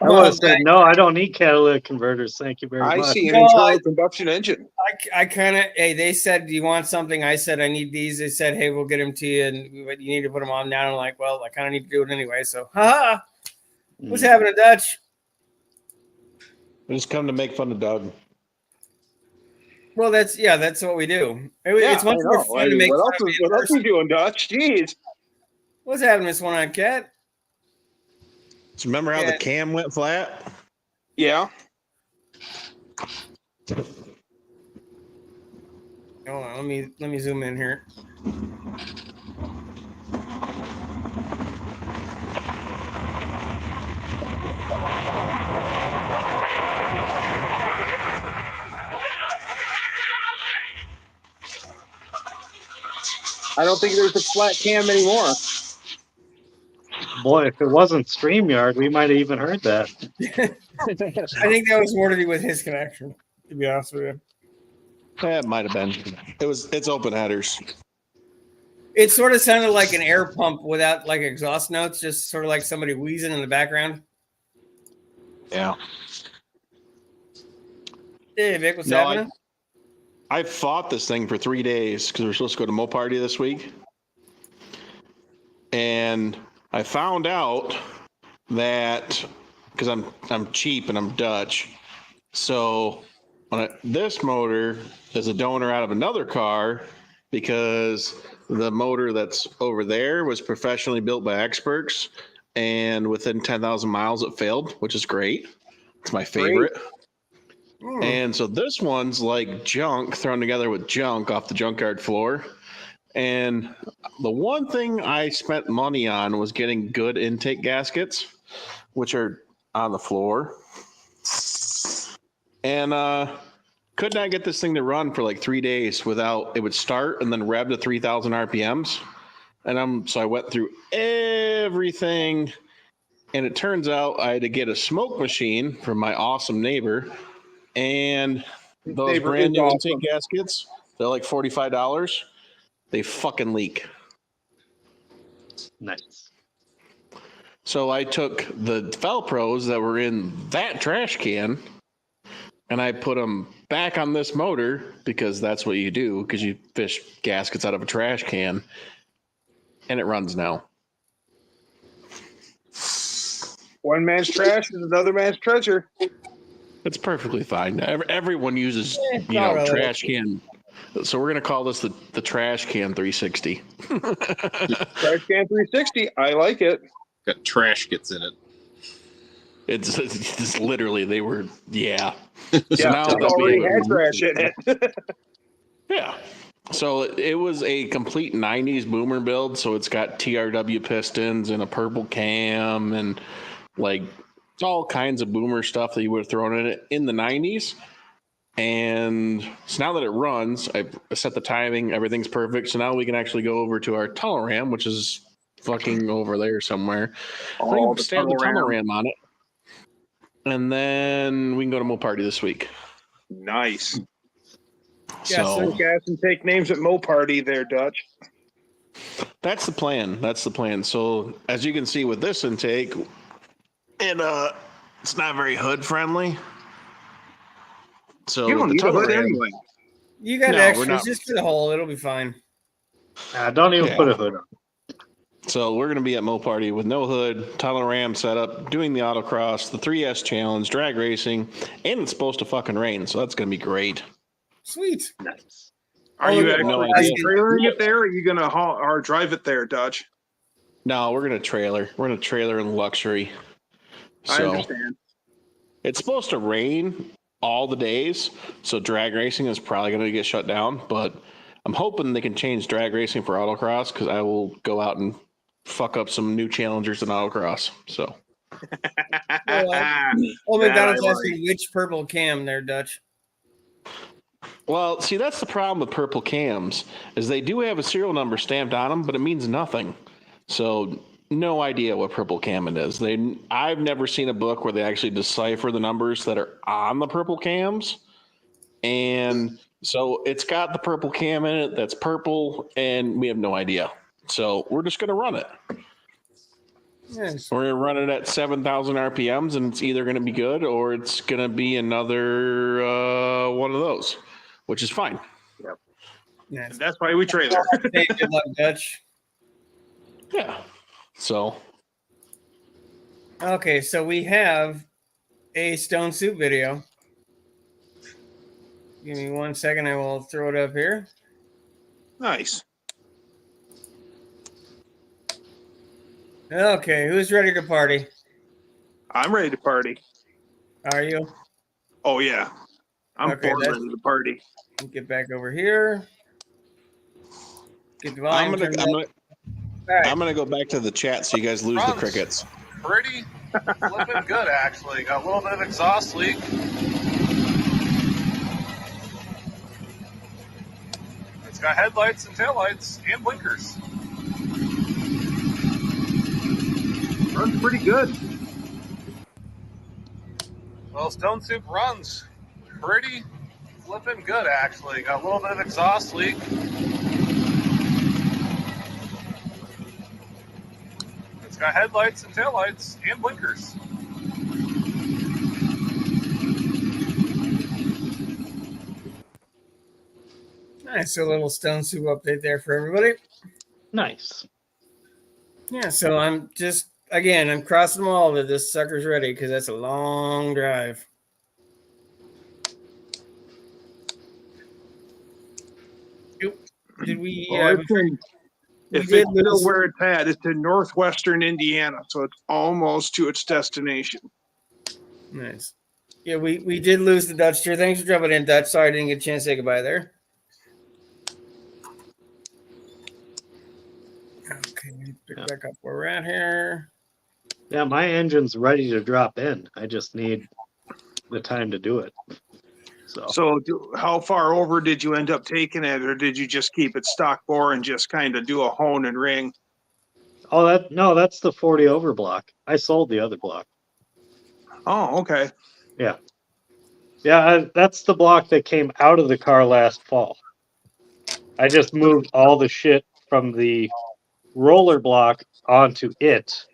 I Well, would have said, no, I don't need catalytic converters. Thank you very I much. see an No, internal combustion engine. I kind of, hey, they said, do you want something? I said, I need these. They said, hey, we'll get them to you, and you need to put them on now. I'm like, well, I kind of need to do it anyway. So, haha. What's happening, Dutch? I just come to make fun of Doug. Well, that's what we do. It's much I more know. fun to make what fun else of is, me in what else are person. you doing, Dutch? Jeez. What's happening, Miss One-Eyed Cat? So remember how Yeah. the cam went flat? Yeah. Hold on, let me zoom in here. I don't think there's a flat cam anymore. Boy, if it wasn't StreamYard, we might have even heard that. I think that was more to do with his connection, to be honest with you. It might have been. It's open headers. It sort of sounded like an air pump without like exhaust notes, just sort of like somebody wheezing in the background. Yeah. Hey, Vic, what's No, happening? I fought this thing for 3 days because we're supposed to go to Mo Party this week. And I found out that because I'm cheap and I'm Dutch. So this motor is a donor out of another car because the motor that's over there was professionally built by experts, and within 10,000 miles it failed, which is great. It's my favorite. And so this one's like junk thrown together with junk off the junkyard floor. And the one thing I spent money on was getting good intake gaskets, which are on the floor. And could not get this thing to run for like 3 days without it would start and then rev to 3,000 RPMs. And so I went through everything, and it turns out I had to get a smoke machine from my awesome neighbor. And those Neighbor brand is new awesome. intake gaskets, they're like $45. They fucking leak. Nice. So I took the Velcros that were in that trash can and I put them back on this motor because that's what you do, because you fish gaskets out of a trash can, and it runs now. One man's trash is another man's treasure. It's perfectly fine. Everyone uses, not really. trash can. So we're gonna call this the trash can 360. Trash can 360. I like it. Got trash gets in it. It's literally they were Yeah, now it that we already have- had trash in it. Yeah. So it was a complete 90s boomer build. So it's got TRW pistons and a purple cam and like all kinds of boomer stuff that you would have thrown in it in the 90s. And so now that it runs, I set the timing, everything's perfect. So now we can actually go over to our tunnel ram, which is fucking over there somewhere. I think stay the tunnel ram on it. And then we can go to Mo Party this week. Nice. Yeah, So Gas and take names at Mo Party there, Dutch. that's the plan. That's the plan. So as you can see with this intake, it's not very hood friendly. So You with don't the need a tunnel hood ram, anyway. You got No, we're extras not. just for the hole. It'll be fine. Don't even Yeah. put a hood on. So we're going to be at Mo Party with no hood, tunnel ram setup, doing the autocross, the 3S challenge, drag racing, and it's supposed to fucking rain. So that's going to be great. Sweet. Nice. Are Oh, you look at no actually idea. trailering it there, or are you gonna haul or drive it there, Dutch? No, we're going to trailer. We're going to trailer in luxury. I So understand. it's supposed to rain all the days, so drag racing is probably going to get shut down. But I'm hoping they can change drag racing for autocross because I will go out and fuck up some new challengers in autocross. So. Oh, McDonald's asking which purple cam there, Dutch. Well, see, that's the problem with purple cams is they do have a serial number stamped on them, but it means nothing. So no idea what purple cam it is. I've never seen a book where they actually decipher the numbers that are on the purple cams. And so it's got the purple cam in it that's purple, and we have no idea. So we're just going to run it. Yes. We're going to run it at 7,000 RPMs, and it's either going to be good or it's going to be another one of those, which is fine. Yep. Yes. That's why we trailer. Hey, good luck, Dutch. Yeah. So. Okay, so we have a Stone Soup video. Give me 1 second. I will throw it up here. Nice. Okay, who's ready to party? I'm ready to party. Are you? Oh yeah. I'm Okay, born ready to party. Get back over here. Get the volume I'm turned up. All right. gonna go back to the chat so you guys lose the crickets. Pretty flipping good, actually. Got a little bit of exhaust leak. It's got headlights and taillights and blinkers. Runs pretty good. Well, Stone Soup runs pretty flipping good, actually. Got a little bit of exhaust leak. It's got headlights and taillights and blinkers. Nice, a little Stone Soup update there for everybody. Nice. Yeah, so I'm crossing them all that this sucker's ready because that's a long drive. Did we? Well, if did it's still lose- where it's at, it's in northwestern Indiana, so it's almost to its destination. Nice. Yeah, we did lose the Dutcher. Thanks for jumping in, Dutch. Sorry I didn't get a chance to say goodbye there. Okay, pick back up where we're at here. Yeah, my engine's ready to drop in. I just need the time to do it. So How far over did you end up taking it, or did you just keep it stock bore and just kind of do a hone and ring? that's the 40 over block. I sold the other block. Oh, okay. Yeah, that's the block that came out of the car last fall. I just moved all the shit from the roller block onto it,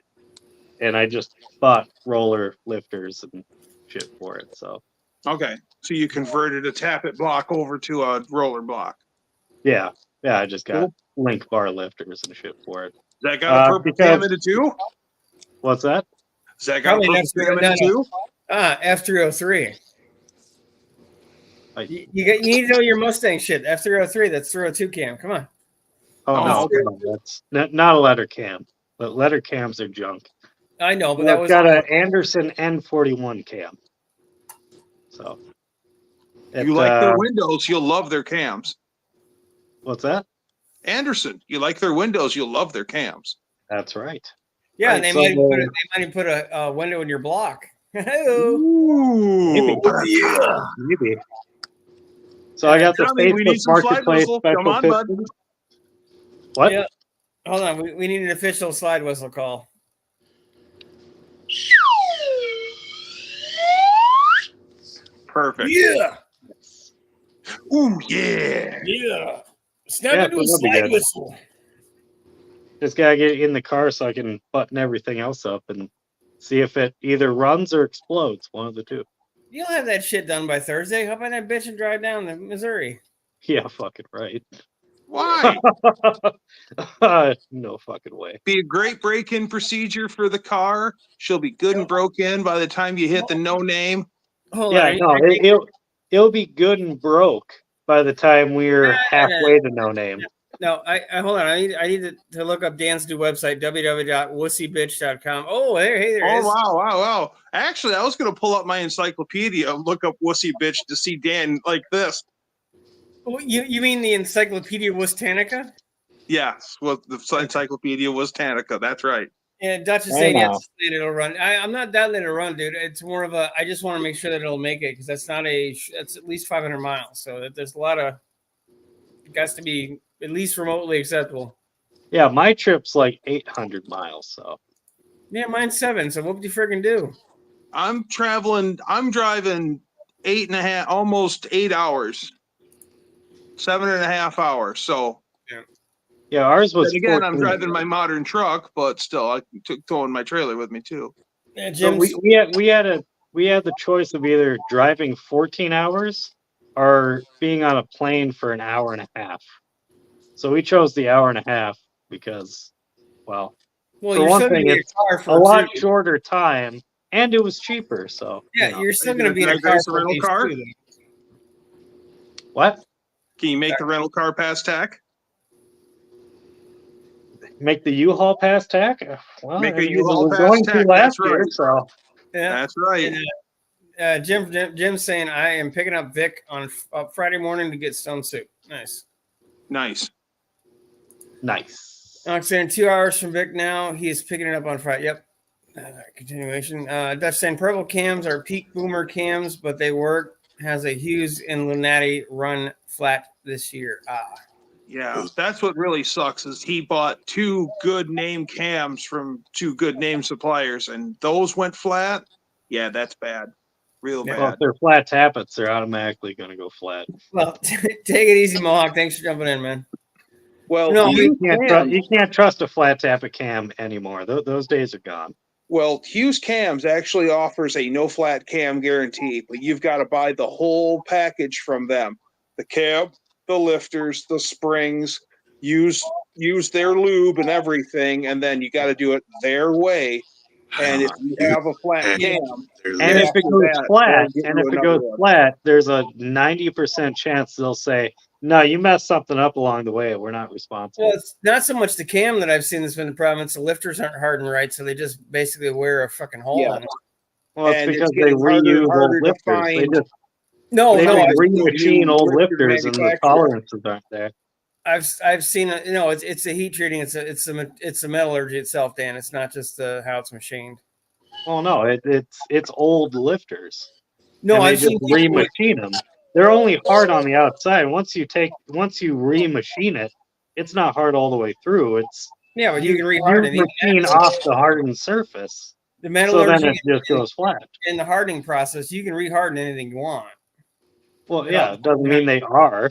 and I just bought roller lifters and shit for it. So Okay. So you converted a tappet block over to a roller block. yeah, I just got link bar lifters and shit for it. That got a purple cam in it too? What's that? Has that got a purple cam in it too? F303. You need to know your Mustang shit. F303, that's 302 cam. Come on. Oh, no, okay. come on, that's not a letter cam. But letter cams are junk. I know, but I've that was got an Anderson N41 cam. So You like their windows, you'll love their cams. What's that? Anderson, you like their windows, you'll love their cams. That's right. yeah. Right, And they so might even put a window in your block. Ooh. Maybe. Yeah. Maybe. So I got the Tommy, we need Facebook some slide Marketplace whistle. special Come on, bud. pistons. What? Yeah. Hold on, we need an official slide whistle call. Perfect. Yeah. Ooh, yeah. Yeah. Snap Yeah, into a that'd be slide good. whistle. Just gotta get in the car so I can button everything else up and see if it either runs or explodes. One of the two. You'll have that shit done by Thursday. Hop on that bitch and drive down to Missouri. Yeah, fucking right. Why? No fucking way. Be a great break-in procedure for the car. She'll be good and broke in by the time you hit the no name. Hold Yeah, on. no, it'll be good and broke by the time we're halfway to no name. No, I hold on. I need to look up Dan's new website, www.wussybitch.com. Oh, hey, there it Oh is. wow! Actually, I was gonna pull up my encyclopedia and look up "wussy bitch" to see Dan like this. Oh, you mean the Encyclopedia Wustanica? Yes, well, the encyclopedia was Tanica. That's right. Yeah, Dutch is Hey, saying now. yes, it'll run. I'm not that late to run, dude. It's more of a. I just want to make sure that it'll make it because that's not a. It's at least 500 miles, so that there's a lot of. It has to be at least remotely acceptable. Yeah, my trip's like 800 miles. So Yeah, mine's 7. So what would you friggin' do? I'm driving 8.5, almost 8 hours, 7.5 hours. So yeah, ours was and again, I'm 14. driving my modern truck, but still, I took throwing my trailer with me too. Yeah, So Jim's. we had the choice of either driving 14 hours or being on a plane for an hour and a half. So we chose the hour and a half because, well, Well, for you're one still gonna thing, be in it's a car a for lot 2. shorter time and it was cheaper. So Yeah, you know. you're still Are you gonna be in gonna a car grace a for at rental least car? 2. Though. What? Can you make the rental car pass tack? Make the U-Haul pass tack? Well, Make I a mean, it U-Haul was pass going to tack. last That's year, right. so Yeah. That's right. And, Jim's saying I am picking up Vic on Friday morning to get stone soup. Nice. Nice. nice. I'm saying 2 hours from Vic now. He is picking it up on Friday. Yep. Continuation. Dutch saying purple cams are peak boomer cams, but they work. Has a Hughes and Lunati run flat this year. Yeah, that's what really sucks is he bought 2 good name cams from 2 good name suppliers, and those went flat. Yeah, that's bad. Real Yeah. Well, bad. if they're flat tappets, they're automatically going to go flat. Well, take it easy, Mohawk. Thanks for jumping in, man. Well, No, Hughes You can't trust a flat tappet cam anymore. Those days are gone. Well, Hughes Cams actually offers a no flat cam guarantee, but you've got to buy the whole package from them. The cab, the lifters, the springs, use their lube and everything, and then you got to do it their way. And if you have a flat Yeah. cam, And if after it goes that, flat, they'll give you another one. there's a 90% chance they'll say, "No, you messed something up along the way. We're not responsible." Well, it's not so much the cam that I've seen that's been the problem. It's the lifters aren't hardened right, so they just basically wear a fucking hole Yeah. in it. Well, it's And it's because they getting harder and reuse harder old to lifters. They find. just No, they no, just Nowadays, remachine new old lifter lifters, and the manufacturer. tolerances aren't there. I've seen it. You know, it's a heat treating. It's the metallurgy itself, Dan. It's not just how it's machined. Well, no, it's old lifters, No, and they I've just seen people with, remachine them. They're only hard on the outside. Once you remachine it, it's not hard all the way through. It's yeah, but you can you reharden it. machine off the hardened surface, The so then metallurgy it just goes flat. in the hardening process, you can reharden anything you want. Well, It yeah, all- it doesn't mean they are.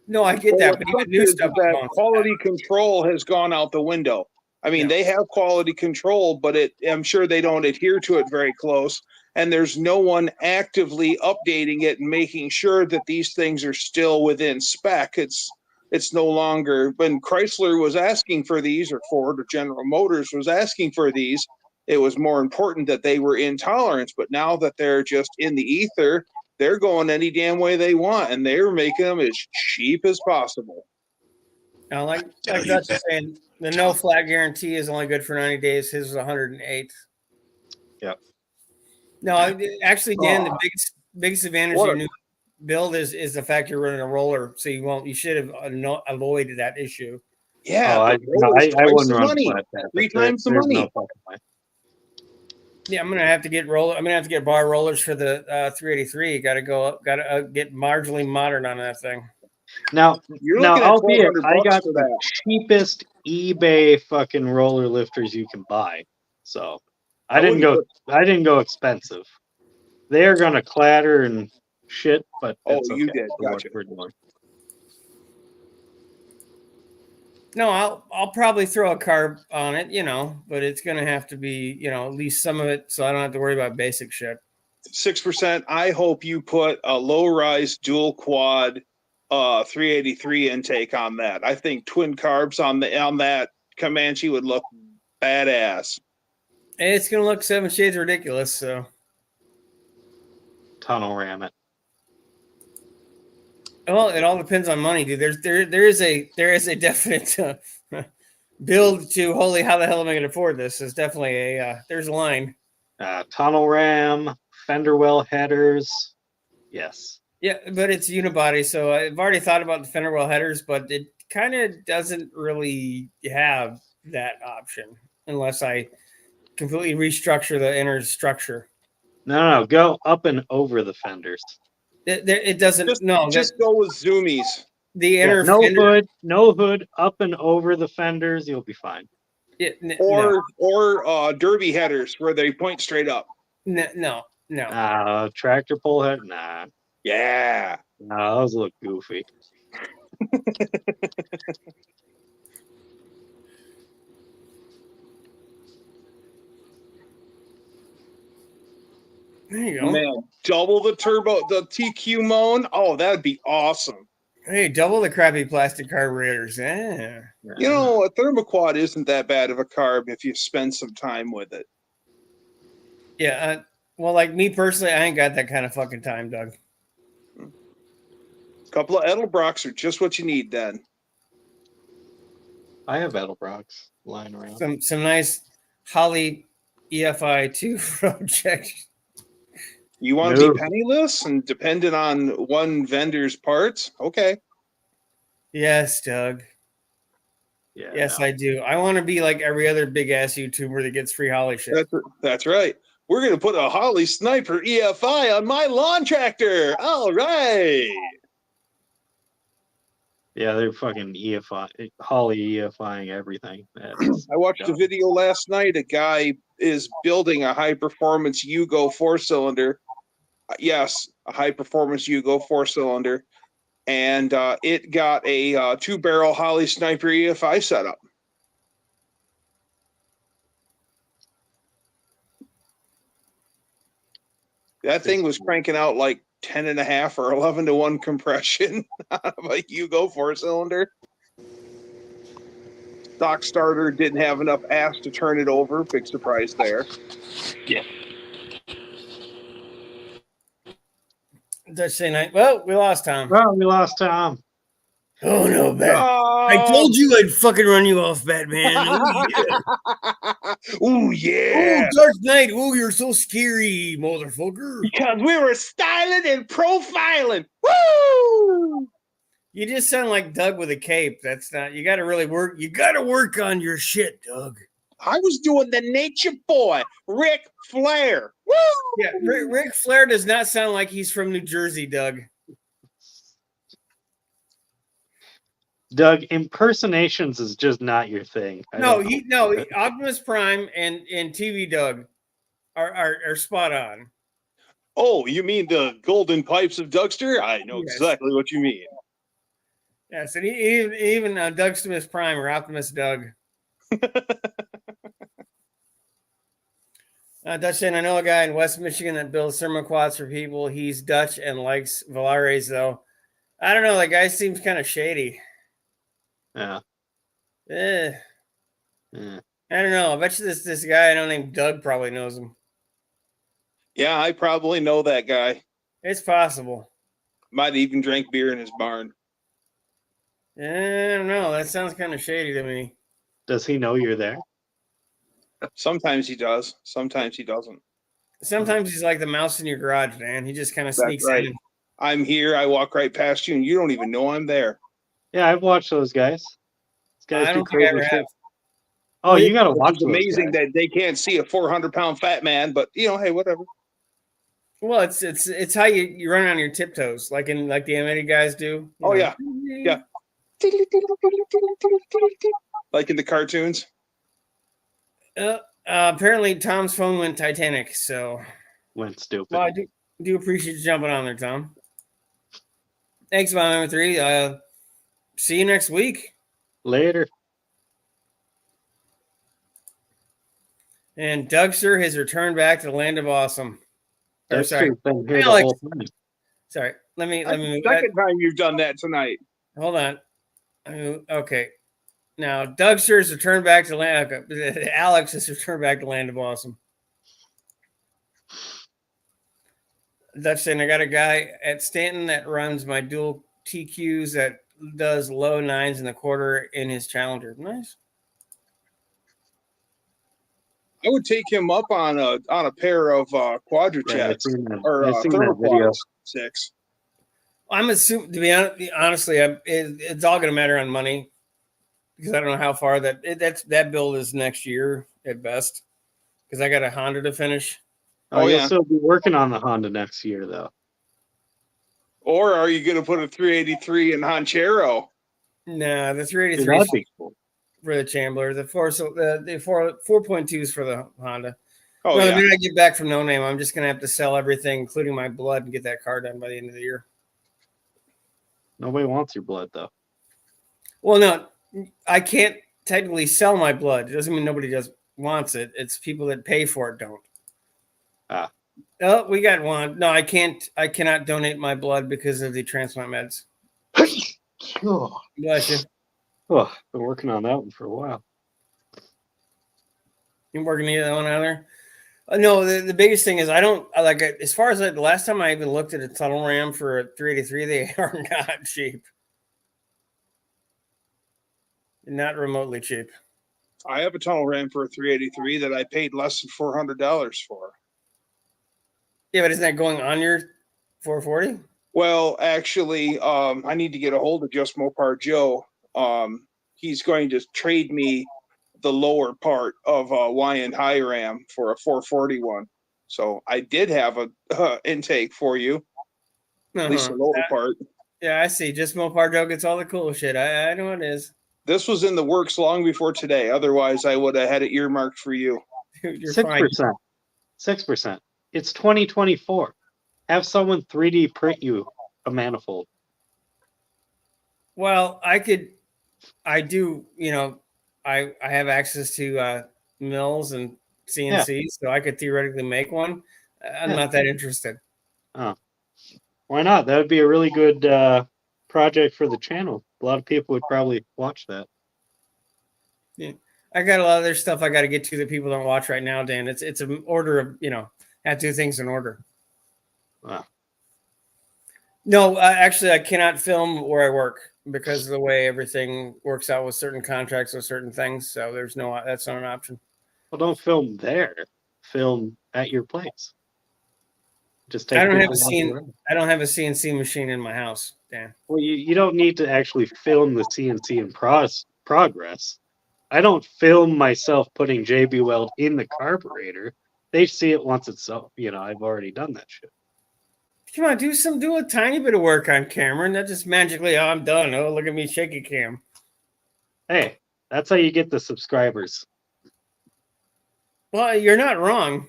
No, I get Well, that, what but even sucks new is stuff is that going quality control has gone out the window. I mean, Yeah. they have quality control, but I'm sure they don't adhere to it very close. And there's no one actively updating it and making sure that these things are still within spec. It's no longer when Chrysler was asking for these, or Ford or General Motors was asking for these, it was more important that they were in tolerance. But now that they're just in the ether, they're going any damn way they want, and they're making them as cheap as possible. Now, like Tell you Dutch is that. saying, the no flat guarantee is only good for 90 days. His was 108. Yep. No, actually, Dan, the biggest advantage of What your a- new build is the fact you're running a roller, so you should have avoided that issue. Yeah, Oh, the roller's I twice wouldn't the run money, flat tappet. 3 times the There's money. no fucking way. Yeah, I'm gonna have to get bar rollers for the 383. Got to go up. Got to get marginally modern on that thing. Now, You're looking at albeit $1,200 I got for the that. cheapest eBay fucking roller lifters you can buy, so I didn't go expensive. They're gonna clatter and shit, but Oh, it's you okay. did. For what Gotcha. we're doing. No, I'll probably throw a carb on it, but it's gonna have to be, at least some of it, so I don't have to worry about basic shit. 6%. I hope you put a low rise dual quad 383 intake on that. I think twin carbs on that Comanche would look badass. And it's gonna look 7 shades ridiculous. So, Tunnel ram it. Well, it all depends on money, dude. There is a definite build to holy. How the hell am I going to afford this? There's definitely a there's a line. Tunnel ram, fender well headers. Yes. Yeah, but it's unibody, so I've already thought about the fender well headers, but it kind of doesn't really have that option unless I completely restructure the inner structure. No, go up and over the fenders. It doesn't. Just go with zoomies. The inner no fender, hood, no hood, up and over the fenders. You'll be fine. Or derby headers where they point straight up. No. Tractor pull head. Nah, Yeah. those look goofy. There you go. Man, double the turbo, the TQ moan. Oh, that'd be awesome. Hey, double the crappy plastic carburetors. Yeah. You know, a thermoquad isn't that bad of a carb if you spend some time with it. Yeah. Well, like me personally, I ain't got that kind of fucking time, Doug. A couple of Edelbrocks are just what you need then. I have Edelbrocks lying around. Some nice Holly EFI 2 project. You want to be penniless and dependent on one vendor's parts? Okay. Yes, Doug. Yeah. Yes, I do. I want to be like every other big ass YouTuber that gets free Holly shit. That's right. We're going to put a Holly Sniper EFI on my lawn tractor. All right. Yeah, they're fucking EFI, Holly EFIing everything. I watched a video last night. A guy is building a high performance Yugo 4-cylinder. Yes, a high performance Yugo 4-cylinder. And it got a 2-barrel Holly Sniper EFI setup. That thing was cranking out like 10.5 or 11-to-1 compression out of a Yugo 4-cylinder. Stock starter didn't have enough ass to turn it over. Big surprise there. Yeah. Dutch say night. Well, we lost Tom. Well, we lost Tom. Oh no, Bat. I told you I'd fucking run you off, Batman. Oh yeah. Ooh, yeah. Oh, Dark Knight. Oh, you're so scary, motherfucker. Because we were styling and profiling. Woo! You just sound like Doug with a cape. That's not. You got to really work. You got to work on your shit, Doug. I was doing the Nature Boy, Ric Flair. Woo! Yeah, Ric Flair does not sound like he's from New Jersey, Doug. Doug, impersonations is just not your thing. Optimus Prime and TV Doug are spot on. Oh, you mean the golden pipes of Dougster? I know exactly what you mean. Yes, and even Dougstimus Prime or Optimus Doug. Dutch saying, I know a guy in West Michigan that builds thermoquads for people. He's Dutch and likes Valares, though. I don't know. That guy seems kind of shady. Yeah. I don't know. I bet you this guy I know named Doug probably knows him. Yeah, I probably know that guy. It's possible. Might even drank beer in his barn. I don't know. That sounds kind of shady to me. Does he know you're there? Sometimes he does. Sometimes he doesn't. Sometimes he's like the mouse in your garage, man. He just kind of sneaks right. in. I'm here. I walk right past you, and you don't even know I'm there. Yeah, I've watched those guys. These guys I do don't think I crazy ever shit. have. Oh, you got to watch It's those amazing guys. that they can't see a 400-pound fat man, but hey, whatever. Well, it's how you run on your tiptoes, like the animated guys do. Oh yeah, yeah. Like in the cartoons. Apparently, Tom's phone went Titanic, so Went stupid. well, I do appreciate you jumping on there, Tom. Thanks, my number 3. See you next week. Later. And Dougster has returned back to the land of awesome. Or, sorry, Been here the Alex. whole time. sorry. Let me move Second time you've done that tonight. Hold on. Okay. Now, Dougster has returned back to land. Okay. Alex has returned back to land of awesome. Dutch saying, I got a guy at Stanton that runs my dual TQs that does low 9s in the quarter in his Challenger. Nice. I would take him up on a pair of Yeah, quadrujets or I've seen that video. thermoquads 6. I'm assuming, to be honest, honestly, it's all going to matter on money because I don't know how far that build is next year at best. Because I got a Honda to finish. Oh, You'll yeah. still be working on the Honda next year, though. Or are you going to put a 383 in Honchero? Nah, the Dude, 383 that'd is be cool. for the Chambler. The 4.2s for the Honda. Oh, well, yeah. the minute I get back from No Name, I'm just going to have to sell everything, including my blood, and get that car done by the end of the year. Nobody wants your blood, though. Well, no, I can't technically sell my blood. It doesn't mean nobody wants it. It's people that pay for it don't. Ah. Oh, we got one. No, I can't. I cannot donate my blood because of the transplant meds. Oh, Bless you. been working on that one for a while. You working to get that one out of there? No, the biggest thing is I don't like it. As far as the last time I even looked at a tunnel ram for a 383, they are not cheap. Not remotely cheap. I have a tunnel ram for a 383 that I paid less than $400 for. Yeah, but isn't that going on your 440? Well, actually, I need to get a hold of Just Mopar Joe. He's going to trade me the lower part of a Wyand high ram for a 441. So I did have a intake for you, at least the lower part. Yeah, I see. Just Mopar Joe gets all the cool shit. I know it is. This was in the works long before today. Otherwise, I would have had it earmarked for you. You're fine. 6%. 6%. It's 2024. Have someone 3D print you a manifold. Well, I do, I have access to mills and CNCs, so I could theoretically make one. I'm not that interested. Oh, why not? That would be a really good project for the channel. A lot of people would probably watch that. Yeah, I got a lot of other stuff I got to get to that people don't watch right now, Dan. It's an order of, have to do things in order. Wow. No, actually, I cannot film where I work because of the way everything works out with certain contracts with certain things. So that's not an option. Well, don't film there. Film at your place. Just take. I don't have a CNC machine in my house, Dan. Well, you don't need to actually film the CNC in progress. I don't film myself putting JB Weld in the carburetor. They see it once it's up. I've already done that shit. Come on, do a tiny bit of work on camera, and not just magically, I'm done. Oh, look at me, shaky cam. Hey, that's how you get the subscribers. Well, you're not wrong.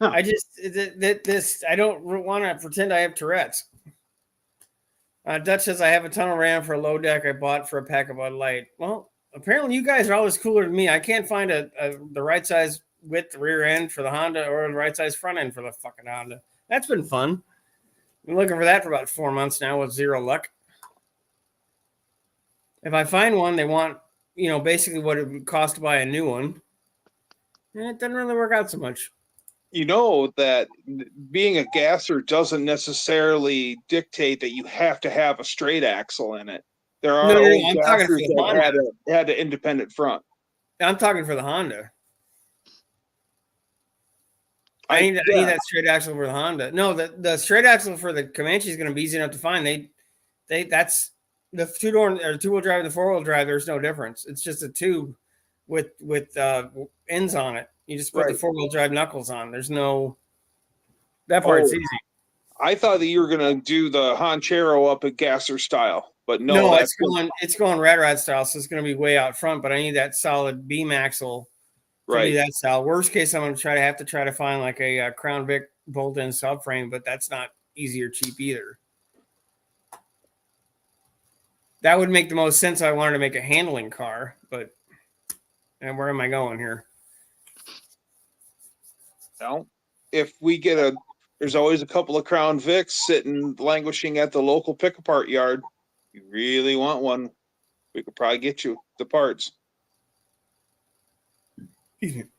Huh. I just I don't want to pretend I have Tourette's. Dutch says I have a tunnel ram for a low deck I bought for a pack of Bud Light. Well, apparently you guys are always cooler than me. I can't find the right size width rear end for the Honda or the right size front end for the fucking Honda. That's been fun. Been looking for that for about 4 months now with zero luck. If I find one, they want, basically what it would cost to buy a new one. And it doesn't really work out so much. You know that being a gasser doesn't necessarily dictate that you have to have a straight axle in it. There are old I'm talking for gassers the Honda. that had an independent front. I'm talking for the Honda. I need that straight axle for the Honda. No, the straight axle for the Comanche is going to be easy enough to find. That's the two-wheel drive and the four-wheel drive. There's no difference. It's just a tube with ends on it. You just put the four-wheel drive knuckles on. There's no that part's easy. I thought that you were going to do the Honchero up at gasser style, but no, it's going rat rod style, so it's going to be way out front. But I need that solid beam axle. Right, that style. Worst case, I'm going to have to find like a Crown Vic bolt-in subframe, but that's not easy or cheap either. That would make the most sense. I wanted to make a handling car, but where am I going here? Well, if we get there's always a couple of Crown Vics sitting languishing at the local pick-apart yard. If you really want one, we could probably get you the parts. I'm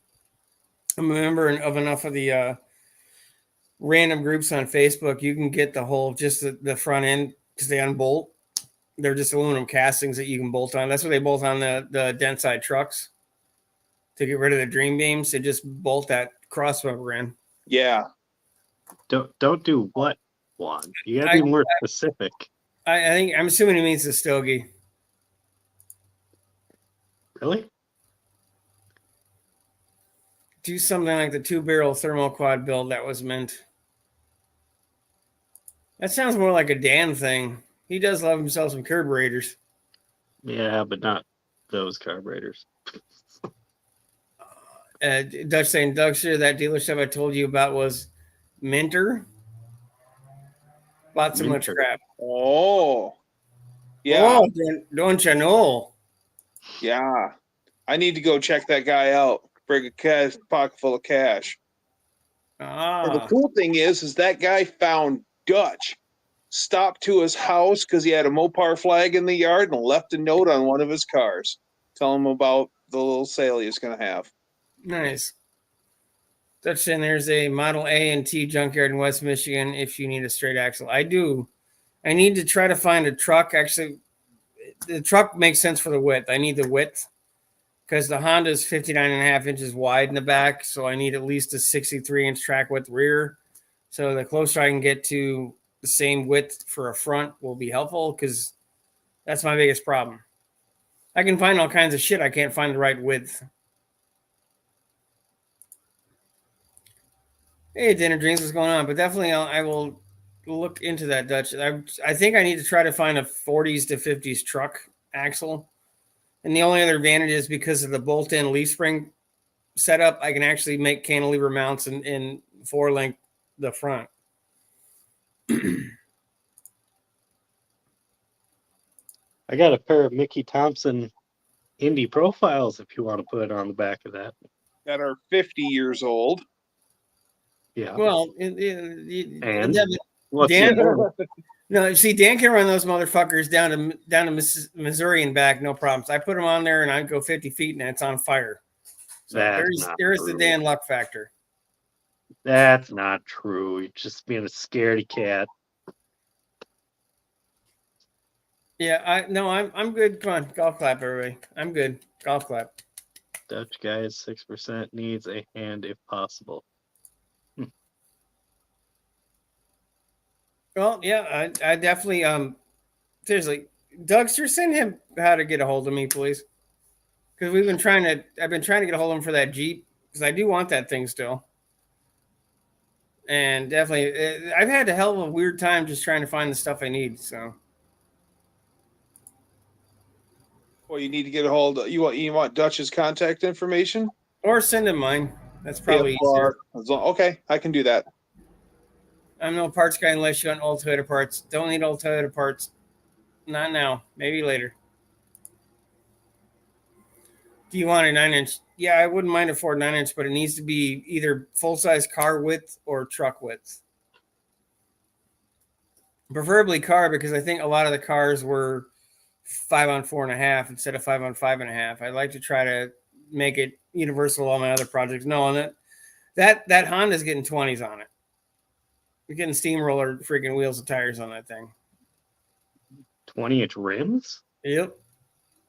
a member of enough of the random groups on Facebook. You can get the whole, just the front end because they unbolt. They're just aluminum castings that you can bolt on. That's what they bolt on the dent side trucks to get rid of the dream beams. They just bolt that crossmember in. Yeah. Don't do what one. You gotta be more specific. I think I'm assuming he means the stogie. Really? Do something like the 2-barrel thermal quad build that was meant. That sounds more like a Dan thing. He does love himself some carburetors. Yeah, but not those carburetors. Dutch saying, Doug, sure, that dealership I told you about was Minter. Bought so much Minter. crap. Oh. Yeah. Oh, don't you know? Yeah. I need to go check that guy out. Bring a cash pocket full of cash. And the Ah, cool thing is that guy found Dutch, stopped to his house because he had a Mopar flag in the yard and left a note on one of his cars. Tell him about the little sale he's going to have. nice. Dutch saying there's a Model A and T junkyard in West Michigan if you need a straight axle. I do. I need to try to find a truck. Actually, the truck makes sense for the width. I need the width because the Honda is 59.5 inches wide in the back. So I need at least a 63-inch track width rear. So the closer I can get to the same width for a front will be helpful because that's my biggest problem. I can find all kinds of shit. I can't find the right width. Hey, Dinner Dreams, what's going on? But definitely I will look into that, Dutch. I think I need to try to find a 40s to 50s truck axle. And the only other advantage is because of the bolt-in leaf spring setup, I can actually make cantilever mounts and four-link the front. I got a pair of Mickey Thompson Indy profiles if you want to put it on the back of that. That are 50 years old. Yeah. Well, And what's Dan, the no, see, Dan can run those motherfuckers down to Missouri and back, no problems. I put them on there and I go 50 feet and it's on fire. So there's the Dan luck factor. That's not true. You're just being a scaredy cat. Yeah, I'm good. Come on, golf clap, everybody. I'm good. Golf clap. Dutch guy is 6%, needs a hand if possible. Well, yeah, I definitely seriously, Dougster, send him how to get a hold of me, please. Because I've been trying to get a hold of him for that Jeep because I do want that thing still. And definitely, I've had a hell of a weird time just trying to find the stuff I need. So, Well, you need to get a hold of, you want Dutch's contact information? or send him mine. That's probably easier. Okay, I can do that. I'm no parts guy unless you want old Toyota parts. Don't need old Toyota parts. Not now. Maybe later. Do you want a 9-inch? Yeah, I wouldn't mind a Ford 9-inch, but it needs to be either full-size car width or truck width. Preferably car because I think a lot of the cars were 5 on 4.5 instead of 5 on 5.5. I'd like to try to make it universal on my other projects. No, on that Honda's getting 20s on it. You're getting steamroller freaking wheels and tires on that thing. 20-inch rims? Yep.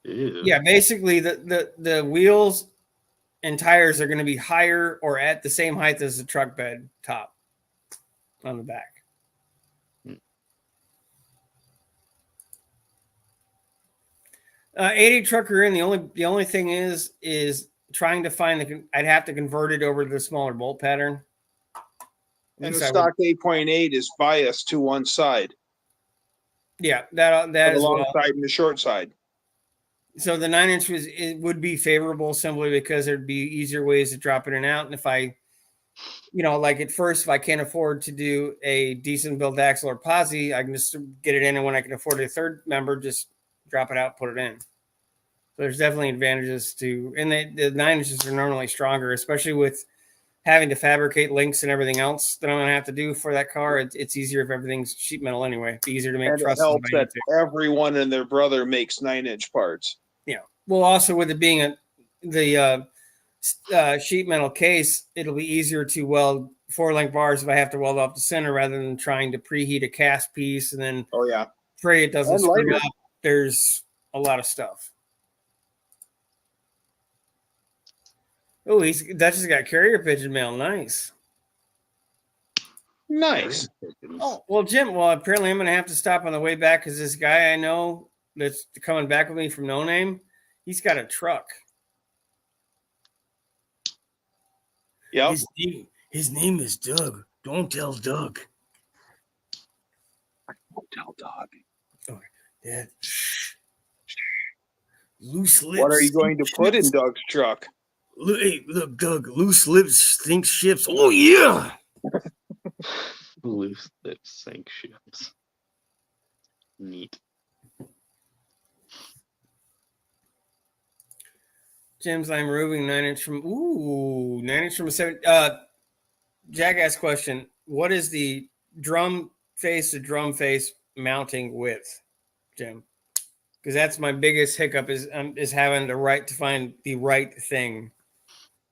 Ew. Yeah, basically the wheels and tires are going to be higher or at the same height as the truck bed top on the back. 80 trucker in. The only thing is trying to find I'd have to convert it over to the smaller bolt pattern. And the stock 8.8 is biased to one side. Yeah, that The is long side and the short side. So the 9-inch would be favorable simply because there'd be easier ways to drop it in and out. And if I, like at first, if I can't afford to do a decent build axle or posi, I can just get it in, and when I can afford a third member, just drop it out, put it in. So there's definitely advantages to, and the 9 inches are normally stronger, especially with having to fabricate links and everything else that I'm going to have to do for that car. It's easier if everything's sheet metal anyway. It's easier to make And it trusses. helps that everyone and their brother makes 9-inch parts. Yeah. Well, also with it being the sheet metal case, it'll be easier to weld 4-link bars if I have to weld off the center rather than trying to preheat a cast piece and then pray it doesn't And screw lighter. up. There's a lot of stuff. Oh, Dutch has got carrier pigeon mail. Nice. Nice. Oh, well, Jim, well, apparently I'm going to have to stop on the way back because this guy I know that's coming back with me from No Name, he's got a truck. Yep. His name is Doug. Don't tell Doug. Tell dog. Yeah. Shh. Loose lips. What are you going to put in ships. Doug's truck? Hey, look, Doug. Loose lips sink ships. Oh yeah. Loose lips sink ships. Neat. Jim's I'm removing 9-inch from 9-inch from a 7. Jackass question: what is the drum face to drum face mounting width, Jim? Because that's my biggest hiccup is having to find the right thing.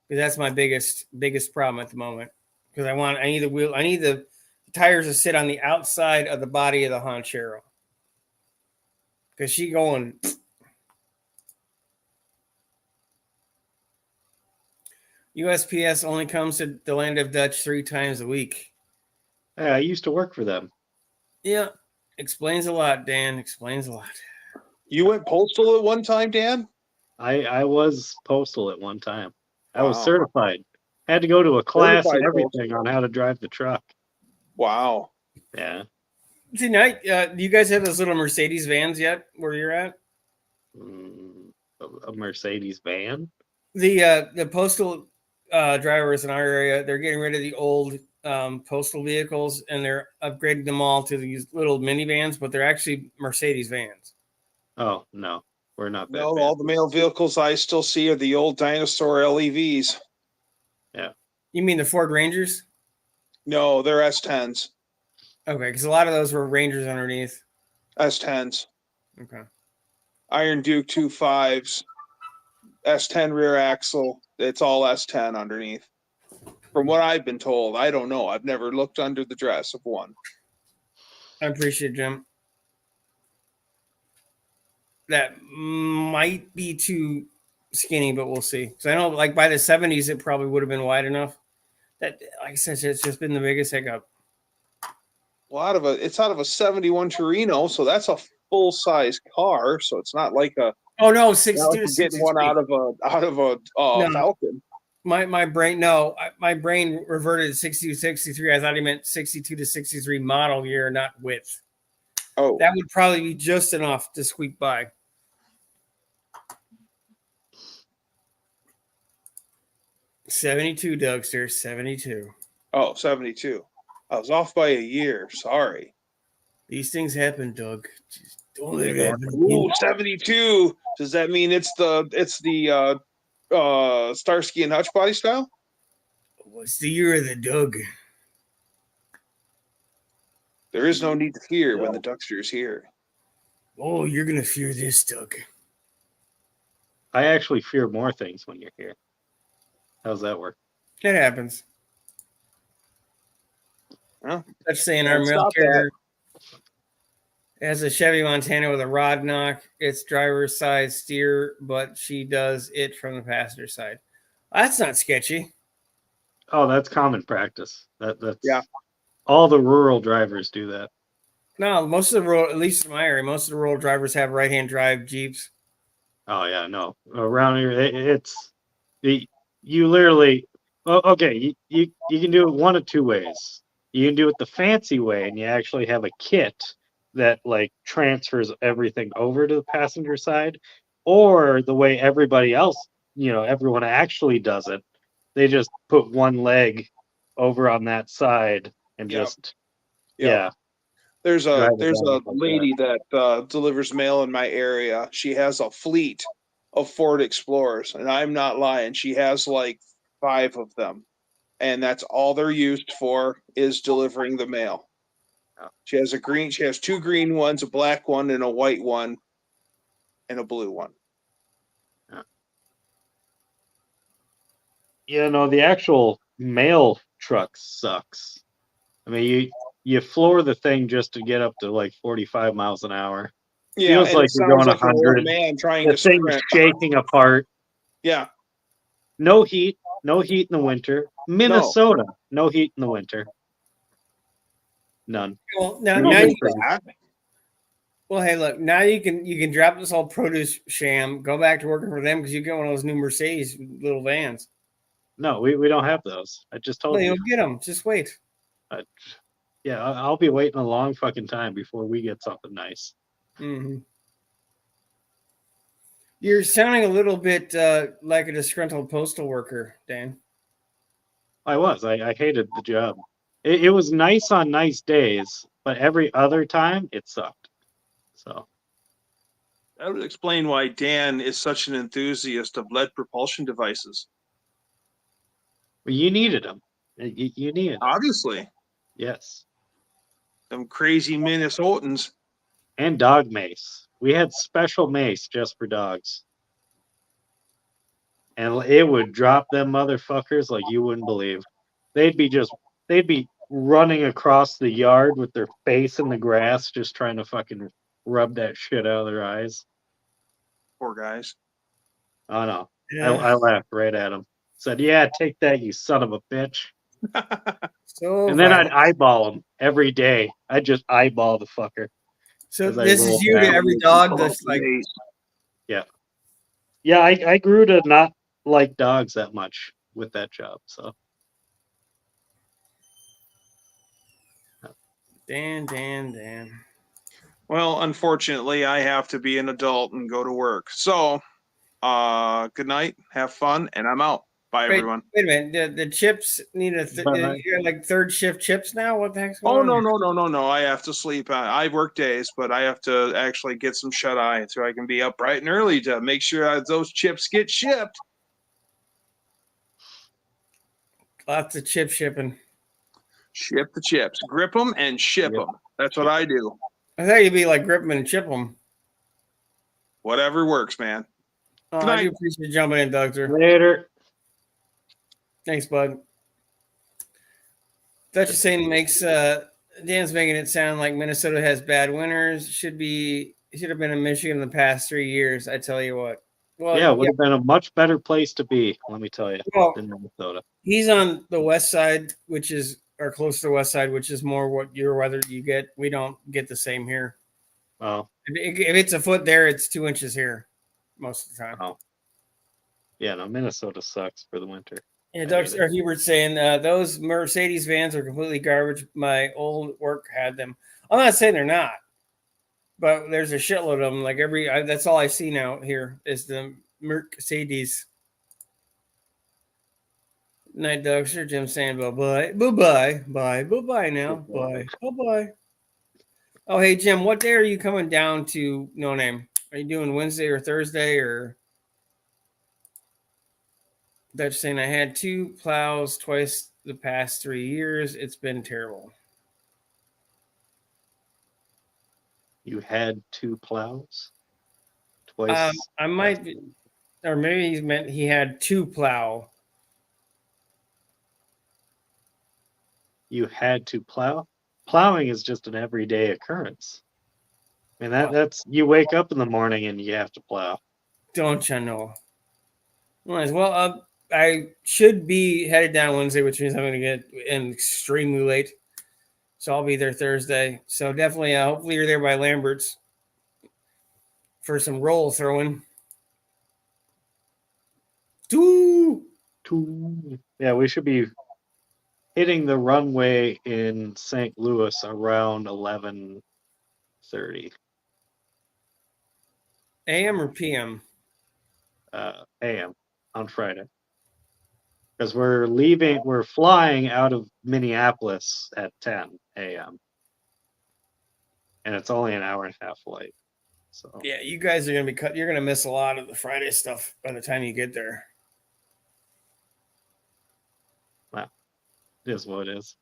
Because that's my biggest problem at the moment. Because I need the wheel. I need the tires to sit on the outside of the body of the Honchero. Because she going. USPS only comes to the land of Dutch 3 times a week. Yeah, I used to work for them. Yeah, explains a lot, Dan. Explains a lot. You went postal at one time, Dan? I was postal at one time. I was Wow. certified. Had to go to a class Certified and everything on how to drive the truck. Wow. Yeah. Tonight, do you guys have those little Mercedes vans yet where you're at? A Mercedes van. The postal drivers in our area, they're getting rid of the old postal vehicles and they're upgrading them all to these little minivans, but they're actually Mercedes vans. Oh no, we're not that No, bad. all the mail vehicles I still see are the old dinosaur LEVs. Yeah. You mean the Ford Rangers? No, they're S10s. Okay, because a lot of those were Rangers underneath. S10s. Okay. Iron Duke 2.5s. S10 rear axle. It's all S10 underneath. From what I've been told, I don't know. I've never looked under the dress of one. I appreciate it, Jim. That might be too skinny, but we'll see. So I know, like by the 70s, it probably would have been wide enough. That, like I said, it's just been the biggest hiccup. Well, it's out of a 71 Torino, so that's a full size car. So it's not like a Oh no, not 62 like to you're getting 63. one out of a No. Falcon. My brain reverted to 62 63. I thought he meant 62 to 63 model year, not width. Oh, That would probably be just enough to squeak by. $72, Dougster, 72. 72. I was off by a year. Sorry. These things happen, Doug. Just don't let it happen. Ooh, 72. Does that mean it's the Starsky and Hutch body style? What's the year of the Doug? There is no need to fear when the Duckster is here. Oh, you're gonna fear this, Doug. I actually fear more things when you're here. How's that work? It happens. Well, Let's say in our can't mail stop carrier has a Chevy Montana with a rod knock. It's driver's side steer, but she does it from the passenger side. That's not sketchy. Oh, that's common practice. That's Yeah. All the rural drivers do that. No, most of the rural, at least in my area, most of the rural drivers have right-hand drive Jeeps. Oh yeah, no. Around here, you literally. Well, okay, you can do it one of two ways. You can do it the fancy way, and you actually have a kit that like transfers everything over to the passenger side, or the way everybody else, everyone actually does it. They just put one leg over on that side and Yep. just Yep. yeah. There's a Drive it down like lady that delivers mail in my area. She has a fleet of Ford Explorers, and I'm not lying. She has like 5 of them, and that's all they're used for is delivering the mail. She has 2 green ones, a black one, and a white one, and a blue one. Yeah, no, the actual mail truck sucks. I mean, you floor the thing just to get up to like 45 miles an hour. Yeah, Feels and like it you're sounds going like an old 100. man trying The to thing's sprint. shaking apart. Yeah, No heat in the winter. Minnesota, no heat in the winter. None. Well, now, Even now you, for- that. well, hey, look, now you can drop this whole produce sham, go back to working for them because you get one of those new Mercedes little vans. No, we don't have those. I just told Well, you. you'll get them. Just wait. Yeah, I'll be waiting a long fucking time before we get something nice. Mm-hmm. You're sounding a little bit like a disgruntled postal worker, Dan. I hated the job. It was nice on nice days, but every other time it sucked. So That would explain why Dan is such an enthusiast of lead propulsion devices. but you needed them. You needed them. Obviously, Yes. them crazy Minnesotans. And dog mace. We had special mace just for dogs. And it would drop them motherfuckers like you wouldn't believe. They'd be running across the yard with their face in the grass, just trying to fucking rub that shit out of their eyes. Poor guys. Oh no. Yeah. I laughed right at him. Said, "Yeah, take that, you son of a bitch." So And then I'd violent. eyeball him every day. I'd just eyeball the fucker. So as I this is roll you to down. every dog that's like, Yeah, I grew to not like dogs that much with that job. So Dan. Well, unfortunately, I have to be an adult and go to work. So, good night, have fun, and I'm out. Bye, Wait, everyone. wait a minute. The chips need Bye. you got like third shift chips now? What the heck's going Oh, on? no. I have to sleep. I work days, but I have to actually get some shut eye so I can be up bright and early to make sure those chips get shipped. Lots of chip shipping. Ship the chips, grip them and ship Yep. them. That's what I do. I thought you'd be like grip them and chip them. Whatever works, man. Oh, Good I night. do appreciate you jumping in, Doctor. later. Thanks, bud. Dutch is saying makes Dan's making it sound like Minnesota has bad winters. Should have been in Michigan in the past 3 years. I tell you what. Well, Yeah, it would have been a much better place to be, let me tell you, Well, than Minnesota. he's on the west side, which is or close to the west side, which is more what your weather you get. We don't get the same here. Oh, If it's a foot there, it's 2 inches here most of the time. Oh. yeah, no, Minnesota sucks for the winter. Yeah, I Doug hate it. Hubert saying those Mercedes vans are completely garbage. My old work had them. I'm not saying they're not, but there's a shitload of them. Like that's all I see now here is the Mercedes. Night, Doug. Sir Jim saying bye bye now, bye. Oh, hey Jim, what day are you coming down to No Name? Are you doing Wednesday or Thursday or? Dutch saying I had 2 plows twice the past 3 years. It's been terrible. You had 2 plows twice. I might, or maybe he meant he had 2 plow. You had to plow. Plowing is just an everyday occurrence. And that's you wake up in the morning and you have to plow. Don't you know? Well, I should be headed down Wednesday, which means I'm going to get in extremely late. So I'll be there Thursday. So definitely, hopefully you're there by Lambert's for some roll throwing. Yeah, we should be hitting the runway in St. Louis around 11:30 AM or PM? a.m. on Friday. Because we're flying out of Minneapolis at 10 a.m. And it's only an hour and a half flight. So Yeah, you guys are going to be cut. You're going to miss a lot of the Friday stuff by the time you get there. it is what it is.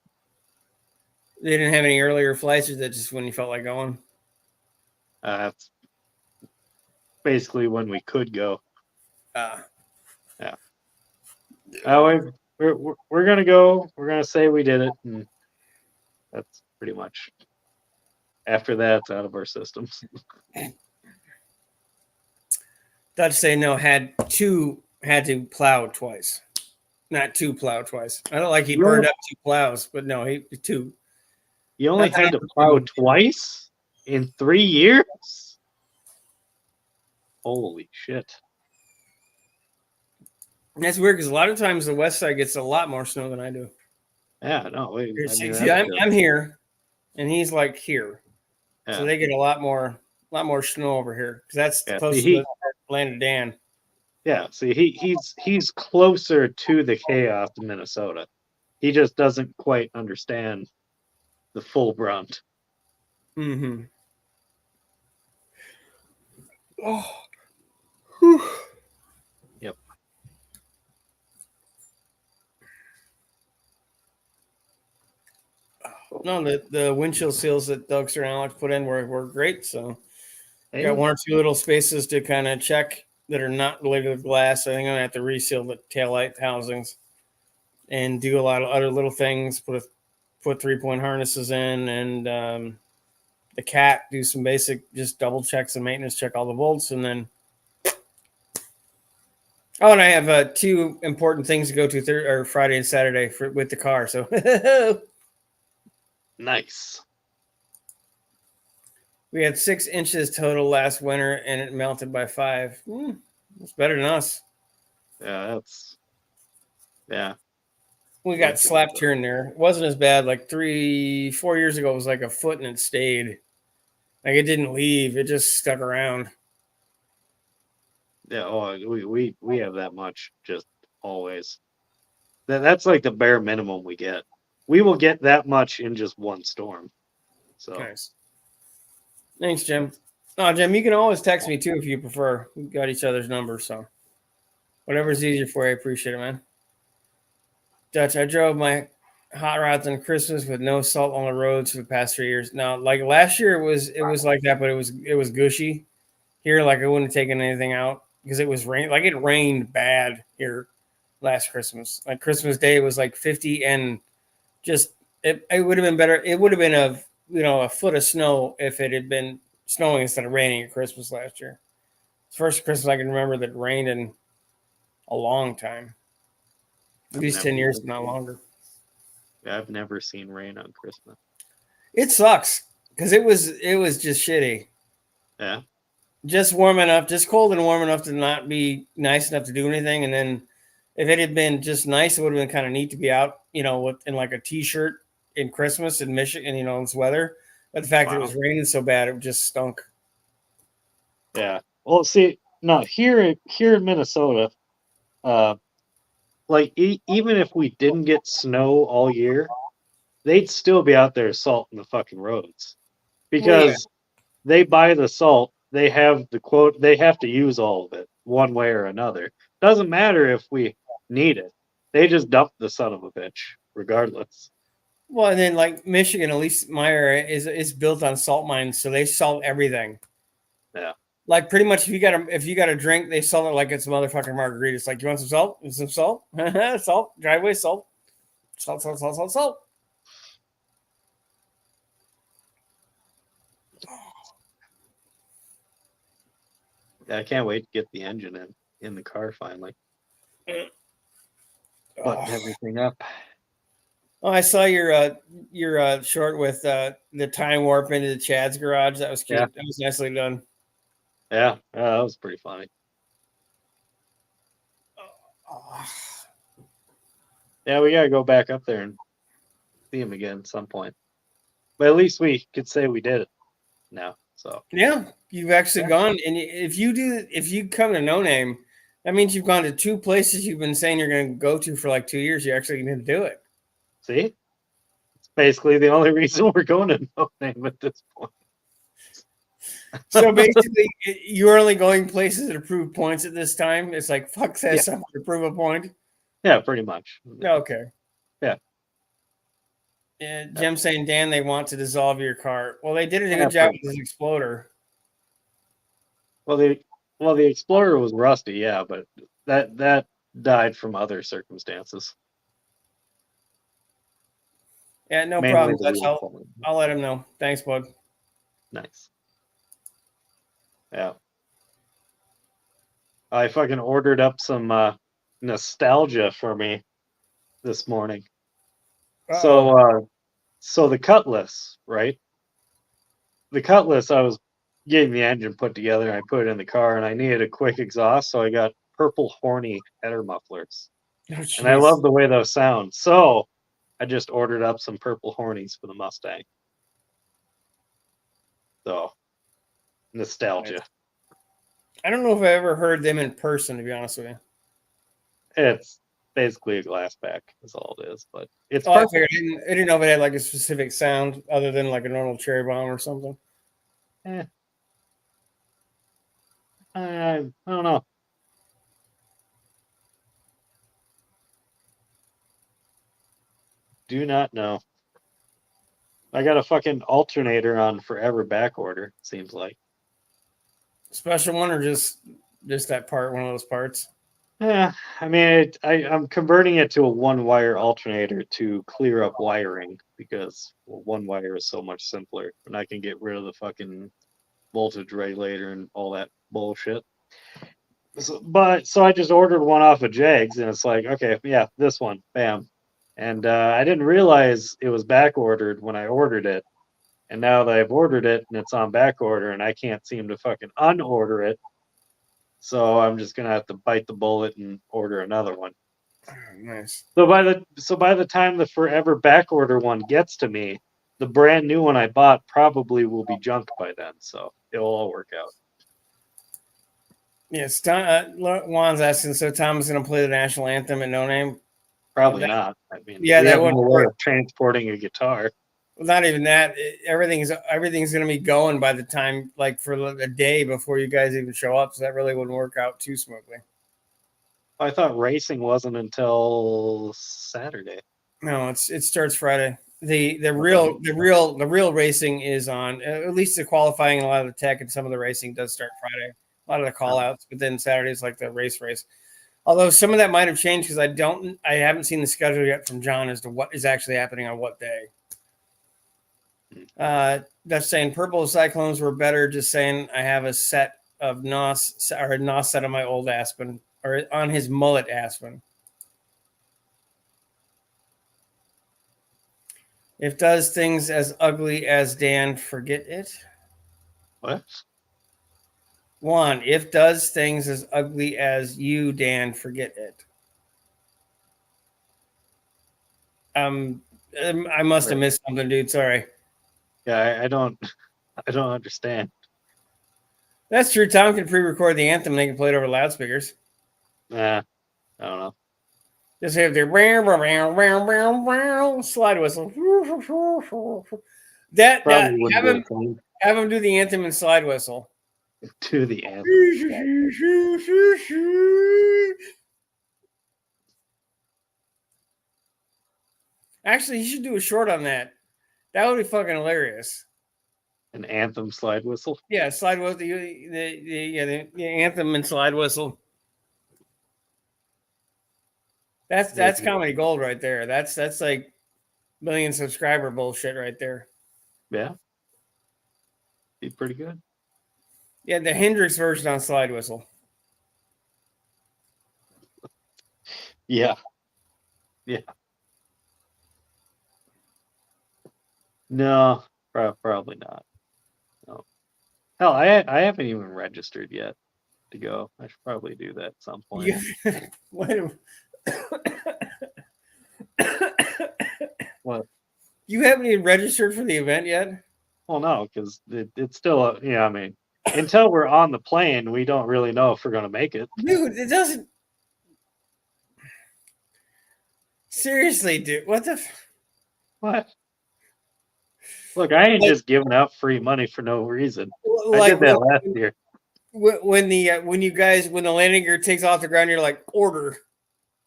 They didn't have any earlier flights, or that just when you felt like going? That's basically when we could go. We're gonna go. We're gonna say we did it, and That's pretty much. After that, it's out of our systems. Dutch say no, had to plow twice. Not two plow twice. I don't like he You burned only- up 2 plows, but no, he two. You only That's had to not- plow twice in 3 years? Holy shit. That's weird because a lot of times the west side gets a lot more snow than I do. Yeah, no, wait. I mean, See, that's good. I'm here, and he's like here, Yeah. so they get a lot more snow over here because that's Yeah, close see, to the land of Dan. Yeah, see, he's closer to the chaos in Minnesota. He just doesn't quite understand the full brunt. Mm-hmm. Oh. Whew. Yep. No, the windshield seals that Doug Sir and Alex put in were great. So Hey, got 1 or 2 little spaces to kind of check that are not related to glass. I think I'm gonna have to reseal the taillight housings and do a lot of other little things. Put 3-point harnesses in, and the cat do some basic just double checks and maintenance, check all the bolts, and then. Oh, and I have 2 important things to go to or Friday and Saturday with the car. So nice. we had 6 inches total last winter, and it melted by 5. It's better than us. Yeah, yeah. We got slapped here and there. It wasn't as bad. Like 3-4 years ago, it was like a foot and it stayed. Like it didn't leave. It just stuck around. Yeah, oh, we have that much just always. That's like the bare minimum we get. We will get that much in just one storm. So Nice. Thanks, Jim. Oh, Jim, you can always text me too if you prefer. We got each other's numbers, so whatever's easier for you, I appreciate it, man. Dutch, I drove my hot rods on Christmas with no salt on the roads for the past 3 years. Now, like last year, it was like that, but it was gushy. Here, like I wouldn't have taken anything out because it was rain. Like it rained bad here last Christmas. Like Christmas Day was like 50, and just it would have been better. It would have been a foot of snow if it had been snowing instead of raining at Christmas last year. It's the first Christmas I can remember that rained in a long time. At least 10 years, if not longer. I've never seen rain on Christmas. It sucks because it was just shitty. Yeah. Just warm enough, just cold and warm enough to not be nice enough to do anything. And then if it had been just nice, it would have been kind of neat to be out, in like a t-shirt in Christmas in Michigan, in this weather. But the fact that it was raining so bad, it just stunk. Yeah. Well, see, no, here in Minnesota, like even if we didn't get snow all year, they'd still be out there salting the fucking roads because they buy the salt. They have they have to use all of it one way or another. Doesn't matter if we need it. They just dump the son of a bitch regardless. Well, and then like Michigan, at least my area is built on salt mines, so they salt everything. Yeah. Like pretty much, if you got a drink, they salt it like it's a motherfucking margarita. It's like, you want some salt? Some salt? Salt, driveway salt, salt, salt, salt, salt, salt. Yeah, I can't wait to get the engine in the car finally. Button everything up. Oh, I saw your short with the time warp into the Chad's garage. That was cute. Yeah. That was nicely done. Yeah, that was pretty funny. Yeah, we gotta go back up there and see him again at some point. But at least we could say we did it now. So Yeah, you've actually gone, and if you come to No Name, that means you've gone to 2 places you've been saying you're going to go to for like 2 years. You're actually going to do it. see, it's basically the only reason we're going to No Name at this point. So basically, you're only going places that approve points at this time. It's like fuck says something to prove a point. Yeah, pretty much. Okay. Yeah. Jim saying, Dan, they want to dissolve your car. Well, they did a good job with this Exploder. Well, the Explorer was rusty, yeah, but that died from other circumstances. Yeah, no Mainly problem. the Dutch. wheel center. I'll let him know. Thanks, bud. Nice. Yeah. I fucking ordered up some nostalgia for me this morning. So the Cutlass, right? The Cutlass, I was getting the engine put together and I put it in the car and I needed a quick exhaust, so I got purple horny header mufflers. And I love the way those sound. So I just ordered up some purple hornies for the Mustang. So nostalgia. I don't know if I ever heard them in person, to be honest with you. It's basically a glass back is all it is, but it's Oh, I purple. figured. I didn't know if it had like a specific sound other than like a normal cherry bomb or something. I don't know. Do not know. I got a fucking alternator on forever back order, seems like. Special one or just that part, one of those parts? Yeah, I mean, I'm converting it to a one-wire alternator to clear up wiring because one wire is so much simpler, and I can get rid of the fucking voltage regulator and all that bullshit. So I just ordered one off of Jags, and it's like, okay, yeah, this one, bam. And I didn't realize it was back ordered when I ordered it. And now that I've ordered it and it's on back order and I can't seem to fucking unorder it. So I'm just gonna have to bite the bullet and order another one. Nice. So by the time the forever back order one gets to me, the brand new one I bought probably will be junk by then. So it'll all work out. Yes, Juan's asking, so Tom is going to play the national anthem at No Name? Probably not. I mean, Yeah, we that have wouldn't no way work. of transporting a guitar. Not even that. Everything's going to be going by the time, like for a day before you guys even show up. So that really wouldn't work out too smoothly. I thought racing wasn't until Saturday. No, it starts Friday. The real racing is on, at least the qualifying, a lot of the tech and some of the racing does start Friday. A lot of the call outs, but then Saturday is like the race. Although some of that might have changed because I haven't seen the schedule yet from John as to what is actually happening on what day. That's saying purple cyclones were better. Just saying I have a set of NOS or a NOS set of my old Aspen or on his mullet Aspen. If does things as ugly as Dan, forget it. What? Juan, if does things as ugly as you, Dan, forget it. I must have missed something, dude. Sorry. Yeah, I don't understand. That's true. Tom can pre-record the anthem and they can play it over loudspeakers. I don't know. Just have their slide whistle. Probably wouldn't be Have him do the anthem and slide whistle. to the anthem. Actually, you should do a short on that. That would be fucking hilarious. An anthem slide whistle. Yeah, slide whistle. The anthem and slide whistle. That's comedy gold right there. That's like million subscriber bullshit right there. Yeah, be pretty good. Yeah, the Hendrix version on slide whistle. Yeah. No, probably not. No. Hell, I haven't even registered yet to go. I should probably do that at some point. Wait a What? You haven't even registered for the event yet? Well, no, because it's still I mean, until we're on the plane, we don't really know if we're gonna make it. Dude, it doesn't. Seriously, dude, what the? What? Look, I ain't just giving out free money for no reason. I Like did that last year. when the landing gear takes off the ground, you're like, order.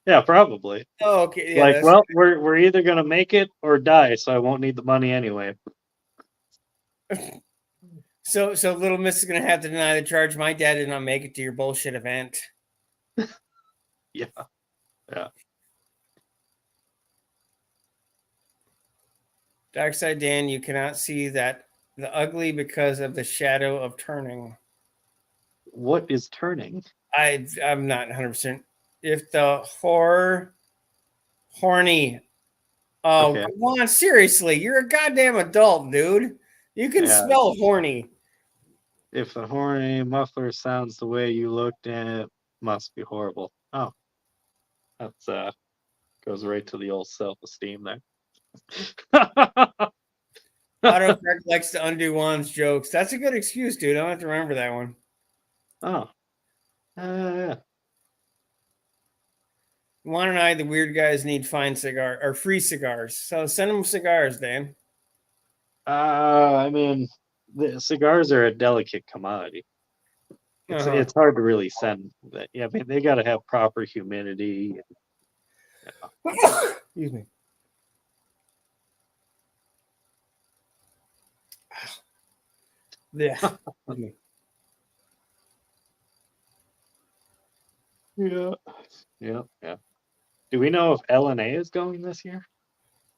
Yeah, probably. Oh, okay. Yeah, Like, well, we're either gonna make it or die, so I won't need the money anyway. So Little Miss is gonna have to deny the charge. My dad did not make it to your bullshit event. Yeah. Dark Side Dan, you cannot see that the ugly because of the shadow of turning. What is turning? I'm not 100%. If the horny. Oh, Okay. come on, seriously, you're a goddamn adult, dude. You can Yeah. smell horny. If the horny muffler sounds the way you looked at it, must be horrible. Oh, that's goes right to the old self-esteem there. Autocorrect likes to undo Juan's jokes. That's a good excuse, dude. I don't have to remember that one. Oh, yeah. Juan and I, the weird guys, need fine cigar or free cigars. So send them cigars, Dan. I mean, the cigars are a delicate commodity. It's hard to really send that. Yeah, I mean, they got to have proper humidity. Excuse me. Yeah. Excuse me. Yeah. Do we know if LNA is going this year?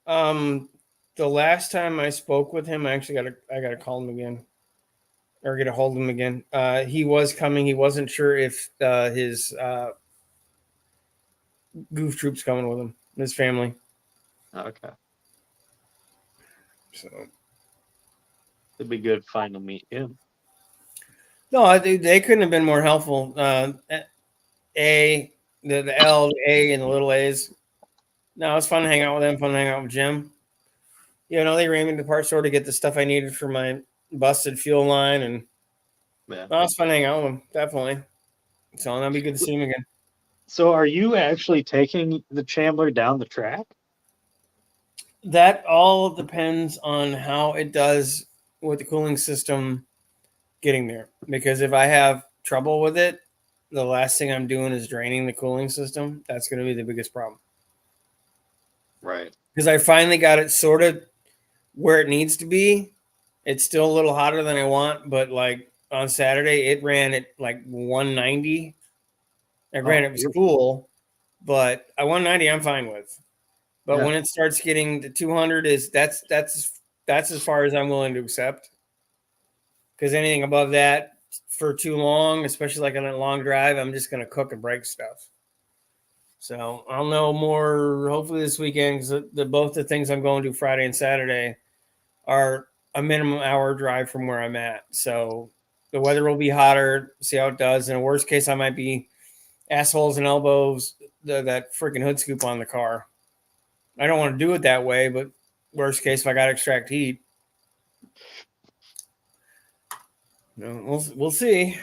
The last time I spoke with him, I actually gotta call him again. Or get a hold of him again. He was coming. He wasn't sure if his goof troop's coming with him, his family. Okay, So it'd be good to finally meet him. no, they couldn't have been more helpful. The L, the A, and the little A's. No, it was fun to hang out with them. Fun to hang out with Jim. You know, they ran me to the parts store to get the stuff I needed for my busted fuel line, and Yeah. no, it was fun to hang out with them. Definitely. So that'd be good to see him again. So, are you actually taking the Chambler down the track? That all depends on how it does with the cooling system getting there. Because if I have trouble with it, the last thing I'm doing is draining the cooling system. That's going to be the biggest problem. Right. Because I finally got it sort of where it needs to be. It's still a little hotter than I want, but like on Saturday, it ran at like 190. Now, granted, it was cool, but at 190, I'm fine with. But when it starts getting to 200, that's as far as I'm willing to accept. Because anything above that for too long, especially like on a long drive, I'm just going to cook and break stuff. So I'll know more hopefully this weekend because both the things I'm going to Friday and Saturday are a minimum hour drive from where I'm at. So the weather will be hotter, see how it does. In a worst case, I might be assholes and elbows that freaking hood scoop on the car. I don't want to do it that way, but worst case, if I got to extract heat, we'll see.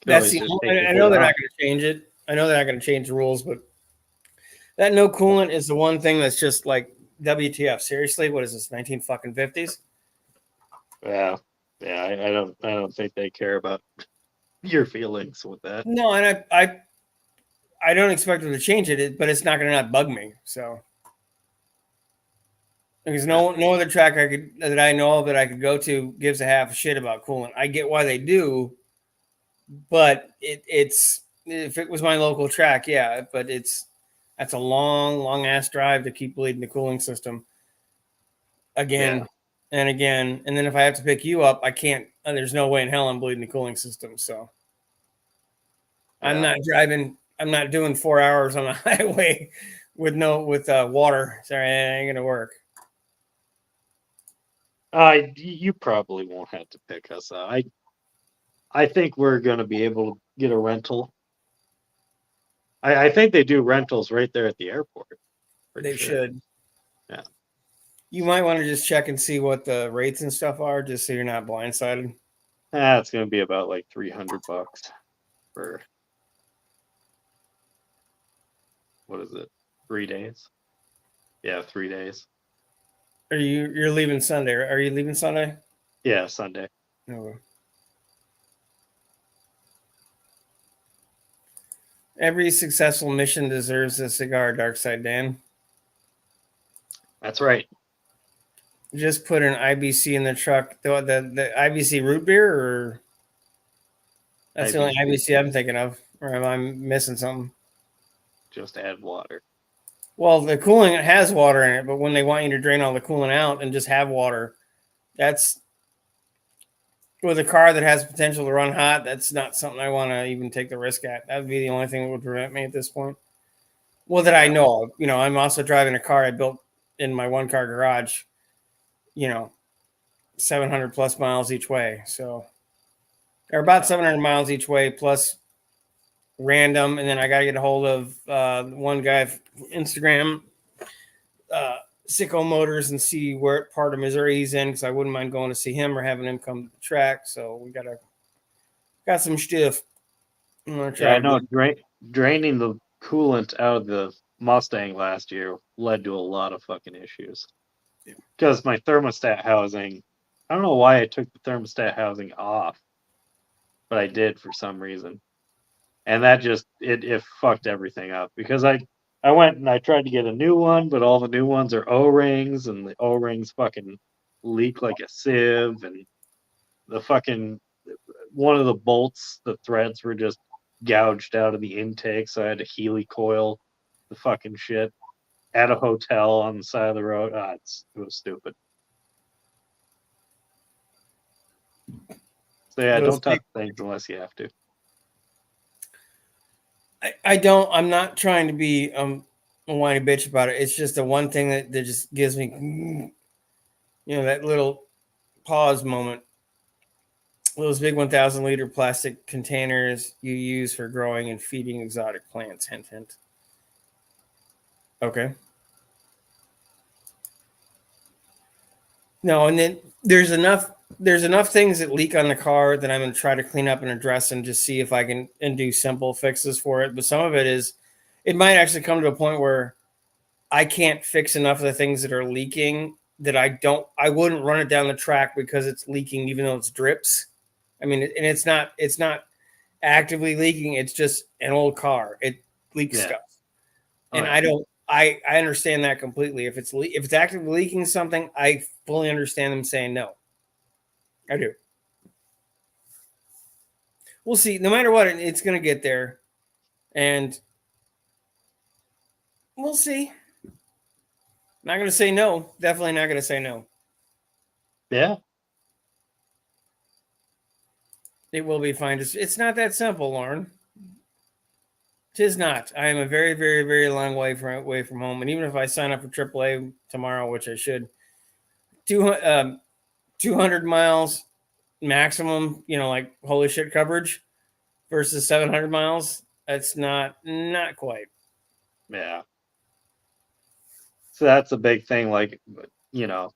That's the. I know they're not going to change it. I know they're not going to change the rules, but that no coolant is the one thing that's just like WTF. Seriously, what is this? 1950s? Yeah. I don't think they care about your feelings with that. No, and I don't expect them to change it, but it's not going to not bug me. So. Because no other track that I know of that I could go to gives a half a shit about coolant. I get why they do, but it's if it was my local track, yeah. But that's a long ass drive to keep bleeding the cooling system again and again. And then if I have to pick you up, I can't. There's no way in hell I'm bleeding the cooling system. So I'm not driving. I'm not doing 4 hours on the highway with water. Sorry, it ain't gonna work. You probably won't have to pick us up. I think we're going to be able to get a rental. I think they do rentals right there at the airport. They should. Yeah. You might want to just check and see what the rates and stuff are, just so you're not blindsided. It's going to be about like $300 for what is it? 3 days? Yeah, 3 days. You're leaving Sunday? Are you leaving Sunday? Yeah, Sunday. No. Every successful mission deserves a cigar, Dark Side Dan. That's right. Just put an IBC in the truck. The IBC root beer, or that's the only IBC I'm thinking of, or am I missing something? Just add water. Well, the coolant has water in it, but when they want you to drain all the coolant out and just have water, that's with a car that has potential to run hot. That's not something I want to even take the risk at. That would be the only thing that would prevent me at this point. Well, that I know of. You know, I'm also driving a car I built in my one car garage, you know, 700 plus miles each way. So, or about 700 miles each way plus random. And then I got to get a hold of one guy, Instagram, Sicko Motors, and see where part of Missouri he's in, because I wouldn't mind going to see him or having him come to the track. So we got some stuff. Yeah, I know. Draining the coolant out of the Mustang last year led to a lot of fucking issues. Because my thermostat housing, I don't know why I took the thermostat housing off, but I did for some reason. And that just, it fucked everything up. Because I went and I tried to get a new one, but all the new ones are O-rings, and the O-rings fucking leak like a sieve, and the fucking, one of the bolts, the threads were just gouged out of the intake, so I had to Healy coil the fucking shit at a hotel on the side of the road. It was stupid. So yeah, don't touch things unless you have to. I'm not trying to be a whiny bitch about it. It's just the one thing that just gives me, you know, that little pause moment. Those big 1,000 liter plastic containers you use for growing and feeding exotic plants. Hint, hint. Okay. No, and then there's enough things that leak on the car that I'm going to try to clean up and address and just see if I can and do simple fixes for it. But some of it might actually come to a point where I can't fix enough of the things that are leaking that I wouldn't run it down the track because it's leaking, even though it's drips. I mean, and it's not actively leaking. It's just an old car. It leaks stuff. And I understand that completely. If it's actively leaking something, I fully understand them saying no. I do. We'll see. No matter what, it's going to get there, and we'll see. Not going to say no. Definitely not going to say no. Yeah. It will be fine. It's not that simple, Lauren. Tis not. I am a very, very, very long way from home, and even if I sign up for AAA tomorrow, which I should, 200 miles maximum, you know, like holy shit coverage versus 700 miles. That's not quite. Yeah. So that's a big thing. Like, you know,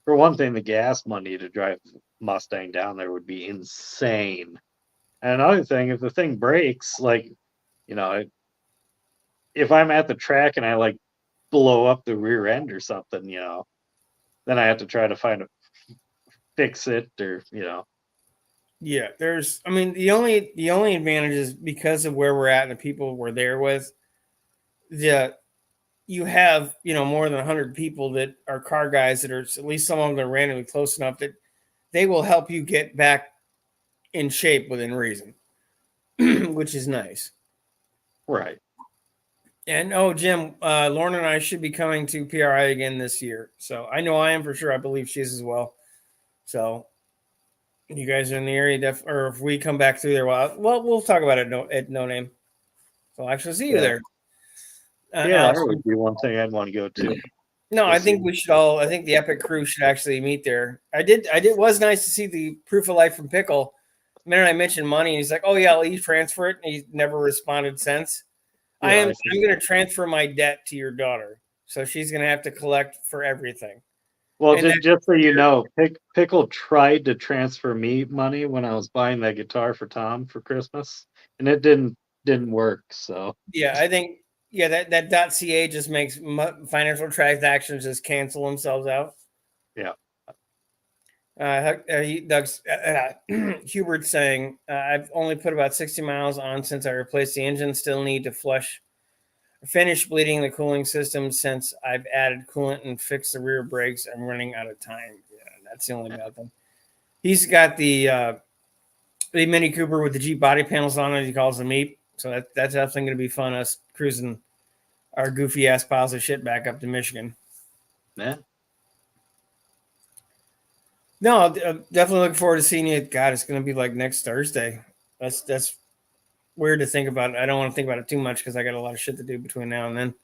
for one thing, the gas money to drive Mustang down there would be insane. And another thing, if the thing breaks, like, you know, if I'm at the track and I like blow up the rear end or something, you know, then I have to try to fix it, or, you know. Yeah, the only advantage is because of where we're at and the people we're there with, you have, you know, more than 100 people that are car guys that are, at least some of them are randomly close enough that they will help you get back in shape within reason, which is nice. Right. And Jim, Lauren and I should be coming to PRI again this year. So I know I am for sure. I believe she is as well. So you guys are in the area, or if we come back through there, well, we'll talk about it at No Name. So I'll actually see you there. Yeah, that would be one thing I'd want to go to. No, I think we should all. I think the Epic crew should actually meet there. I did. It was nice to see the proof of life from Pickle. The minute I mentioned money, and he's like, "Oh yeah, I'll transfer it." And he's never responded since. Yeah, I'm going to transfer my debt to your daughter, so she's going to have to collect for everything. Well, just so you know, Pickle tried to transfer me money when I was buying that guitar for Tom for Christmas, and it didn't work. So yeah, I think that .ca just makes financial transactions just cancel themselves out. Yeah. Hubert's saying, I've only put about 60 miles on since I replaced the engine. Still need to finish bleeding the cooling system since I've added coolant and fixed the rear brakes. I'm running out of time. Yeah, that's the only bad thing. He's got the Mini Cooper with the Jeep body panels on it. He calls them Meep. So that's definitely going to be fun, us cruising our goofy ass piles of shit back up to Michigan. Yeah. No, I'm definitely looking forward to seeing you. God, it's going to be like next Thursday. That's weird to think about. I don't want to think about it too much because I got a lot of shit to do between now and then.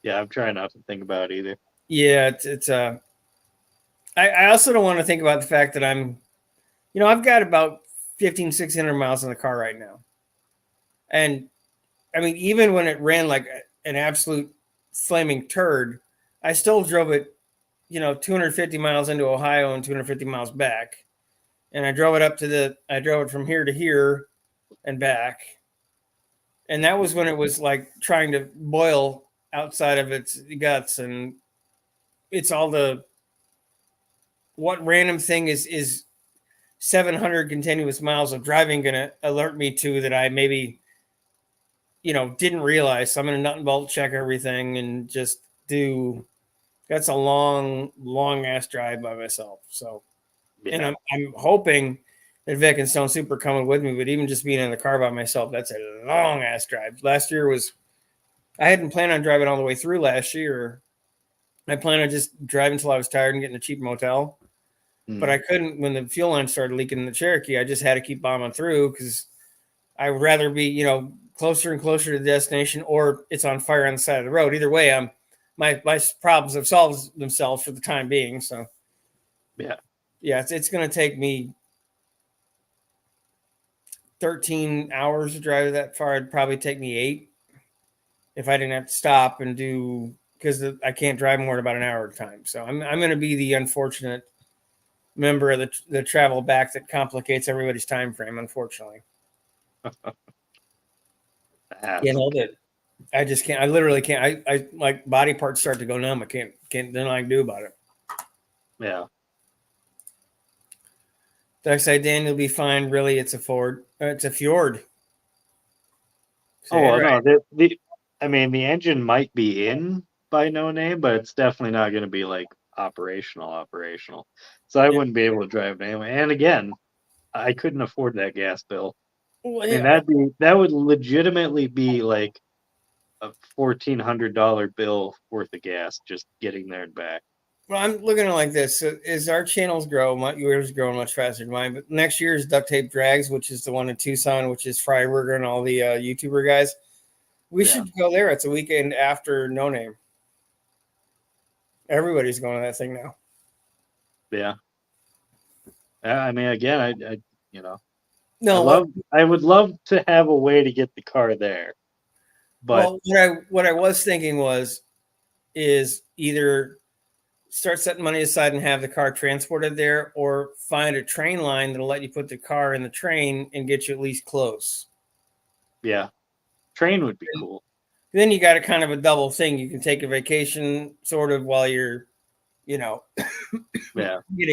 Yeah, I'm trying not to think about it either. Yeah, it's I also don't want to think about the fact that I've got about 1,600 miles in the car right now. And I mean, even when it ran like an absolute flaming turd, I still drove it, 250 miles into Ohio and 250 miles back. And I drove it from here to here and back. And that was when it was like trying to boil outside of its guts. And it's all what random thing is 700 continuous miles of driving going to alert me to that I maybe, didn't realize. So I'm going to nut and bolt check everything and just that's a long, long ass drive by myself. So, Yeah. and I'm hoping that Vic and Stone Soup are coming with me, but even just being in the car by myself, that's a long ass drive. Last year I hadn't planned on driving all the way through last year. I planned on just driving until I was tired and getting a cheap motel. But I couldn't when the fuel line started leaking in the Cherokee. I just had to keep bombing through because I would rather be, closer and closer to the destination, or it's on fire on the side of the road. Either way, my problems have solved themselves for the time being. So, yeah, it's going to take me 13 hours to drive that far. It'd probably take me 8 if I didn't have to stop and do because I can't drive more than about an hour at a time. So I'm going to be the unfortunate member of the travel back that complicates everybody's time frame, unfortunately. Can't hold it. I just can't. I literally can't. I like body parts start to go numb. I can't. There's nothing I can do about it. Yeah. Darkside Dan, you'll be fine. Really, it's a Ford. It's a Fjord. Oh well, right. No. The the engine might be in by no name, but it's definitely not going to be like operational. So I wouldn't be able to drive it anyway. And again, I couldn't afford that gas bill. Well, that would legitimately be like a $1,400 bill worth of gas just getting there and back. Well, I'm looking at it like this. So as our channels grow, yours is growing much faster than mine. But next year is Duct Tape Drags, which is the one in Tucson, which is Freiberger and all the YouTuber guys. We should go there. It's a weekend after No Name. Everybody's going to that thing now. Yeah. I mean, again, No, I would love to have a way to get the car there. But what I was thinking is either start setting money aside and have the car transported there, or find a train line that'll let you put the car in the train and get you at least close. Yeah. Train would be cool. Then you got a kind of a double thing. You can take a vacation sort of while you're, getting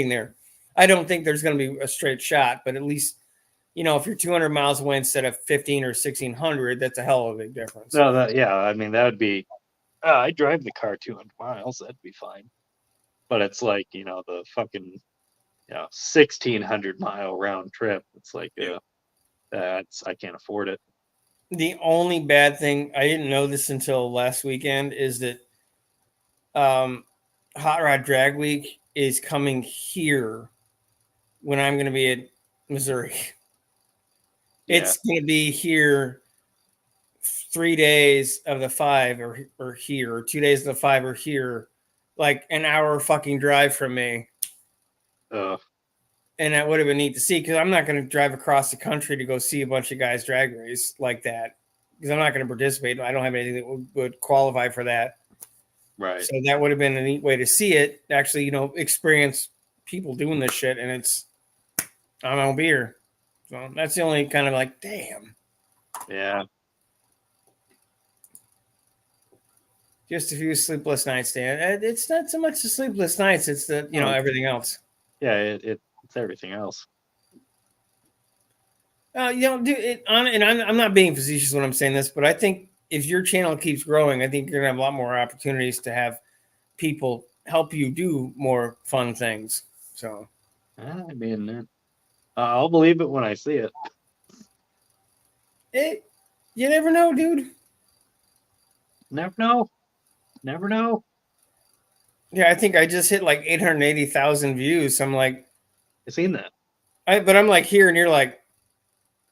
there. I don't think there's going to be a straight shot, but at least, if you're 200 miles away instead of 15 or 1,600, that's a hell of a big difference. No, that would be, I drive the car 200 miles. That'd be fine. But it's like, the fucking, 1,600 mile round trip. It's like, I can't afford it. The only bad thing, I didn't know this until last weekend, is that Hot Rod Drag Week is coming here when I'm going to be at Missouri. It's going to be here 3 days of the 5 are here, or 2 days of the 5 are here, like an hour fucking drive from me. And that would have been neat to see, because I'm not going to drive across the country to go see a bunch of guys drag race like that, because I'm not going to participate. I don't have anything that would qualify for that. Right. So that would have been a neat way to see it, actually, experience people doing this shit. And I'm going to be here. So that's the only kind of like, damn. Yeah. Just a few sleepless nights, Dan. It's not so much the sleepless nights. It's the, everything else. Yeah, it's everything else. Dude, and I'm not being facetious when I'm saying this, but I think if your channel keeps growing, I think you're going to have a lot more opportunities to have people help you do more fun things. So, I mean, I'll believe it when I see it. You never know, dude. Never know. never know. Yeah, I think I just hit like 880,000 views. So I'm like, I've seen that. but I'm like here, and you're like,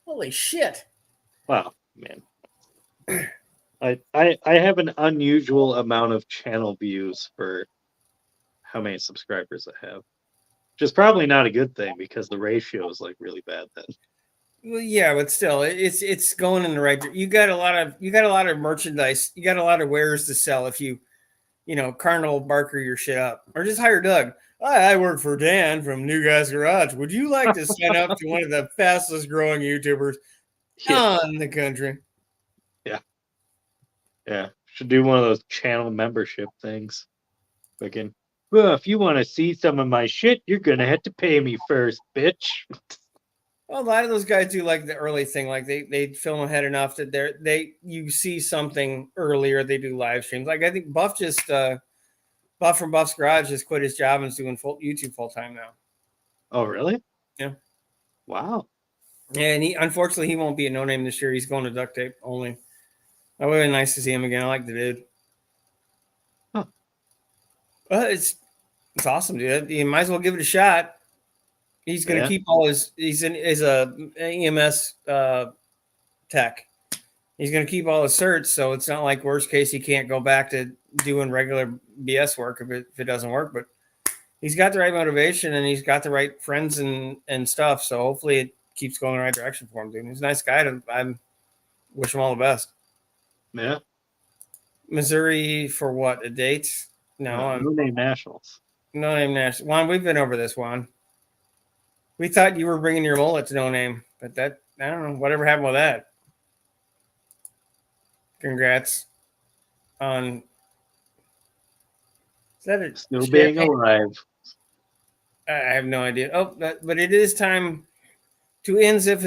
holy shit. Wow, man. I have an unusual amount of channel views for how many subscribers I have. Which is probably not a good thing because the ratio is like really bad then. Well, yeah, but still, it's going in the right. You got a lot of merchandise. You got a lot of wares to sell if you Carnival Barker your shit up, or just hire Doug. Hi, I work for Dan from New Guys Garage. Would you like to sign up to one of the fastest growing YouTubers in the country? Yeah, should do one of those channel membership things. Fucking, well, if you want to see some of my shit, you're gonna have to pay me first, bitch. Well, a lot of those guys do like the early thing, like they film ahead enough that you see something earlier. They do live streams. Like I think Buff from Buff's Garage just quit his job and is doing YouTube full time now. Oh, really? Yeah. Wow. And unfortunately he won't be a no name this year. He's going to duct tape only. That would have been nice to see him again. I like the dude. Huh. Well, it's awesome, dude. You might as well give it a shot. He's going to keep all his. He's a EMS tech. He's going to keep all his certs, so it's not like worst case he can't go back to doing regular BS work if it doesn't work. But he's got the right motivation and he's got the right friends and stuff. So hopefully it keeps going in the right direction for him, dude. He's a nice guy. I wish him all the best. Yeah. Missouri for what? A date? No, No name nationals. No name national. Juan, we've been over this, Juan. We thought you were bringing your mullet to no name, but I don't know. Whatever happened with that? Congrats on. Is that a Still being alive. I have no idea. Oh, but it is time to end the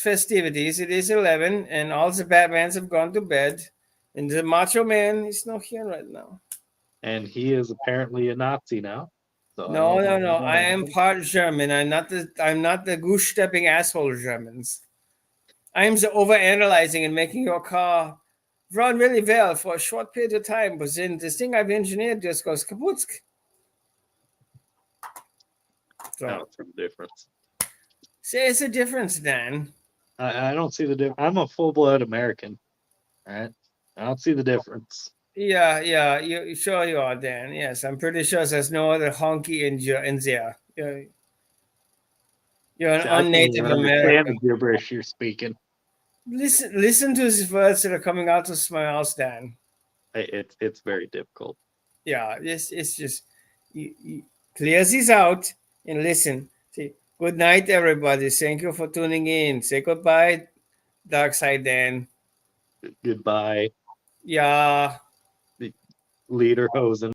festivities. It is 11, and all the Batmans have gone to bed, and the Macho Man is not here right now. And he is apparently a Nazi now. So No. I am part German. I'm not the goose-stepping asshole Germans. I'm the overanalyzing and making your car run really well for a short period of time, but then this thing I've engineered just goes kaput. So that's the difference. There's a difference, Dan. I don't see the difference. I'm a full-blood American. All right. I don't see the difference. Yeah. You sure you are, Dan. Yes, I'm pretty sure there's no other honky in there. You're an un-Native American. The gibberish you're speaking. Listen to the words that are coming out of my mouth, Dan. It's very difficult. Yeah, it's just you clear these out and listen. See, good night, everybody. Thank you for tuning in. Say goodbye, Dark Side Dan. Goodbye. Yeah. Leader Hosen.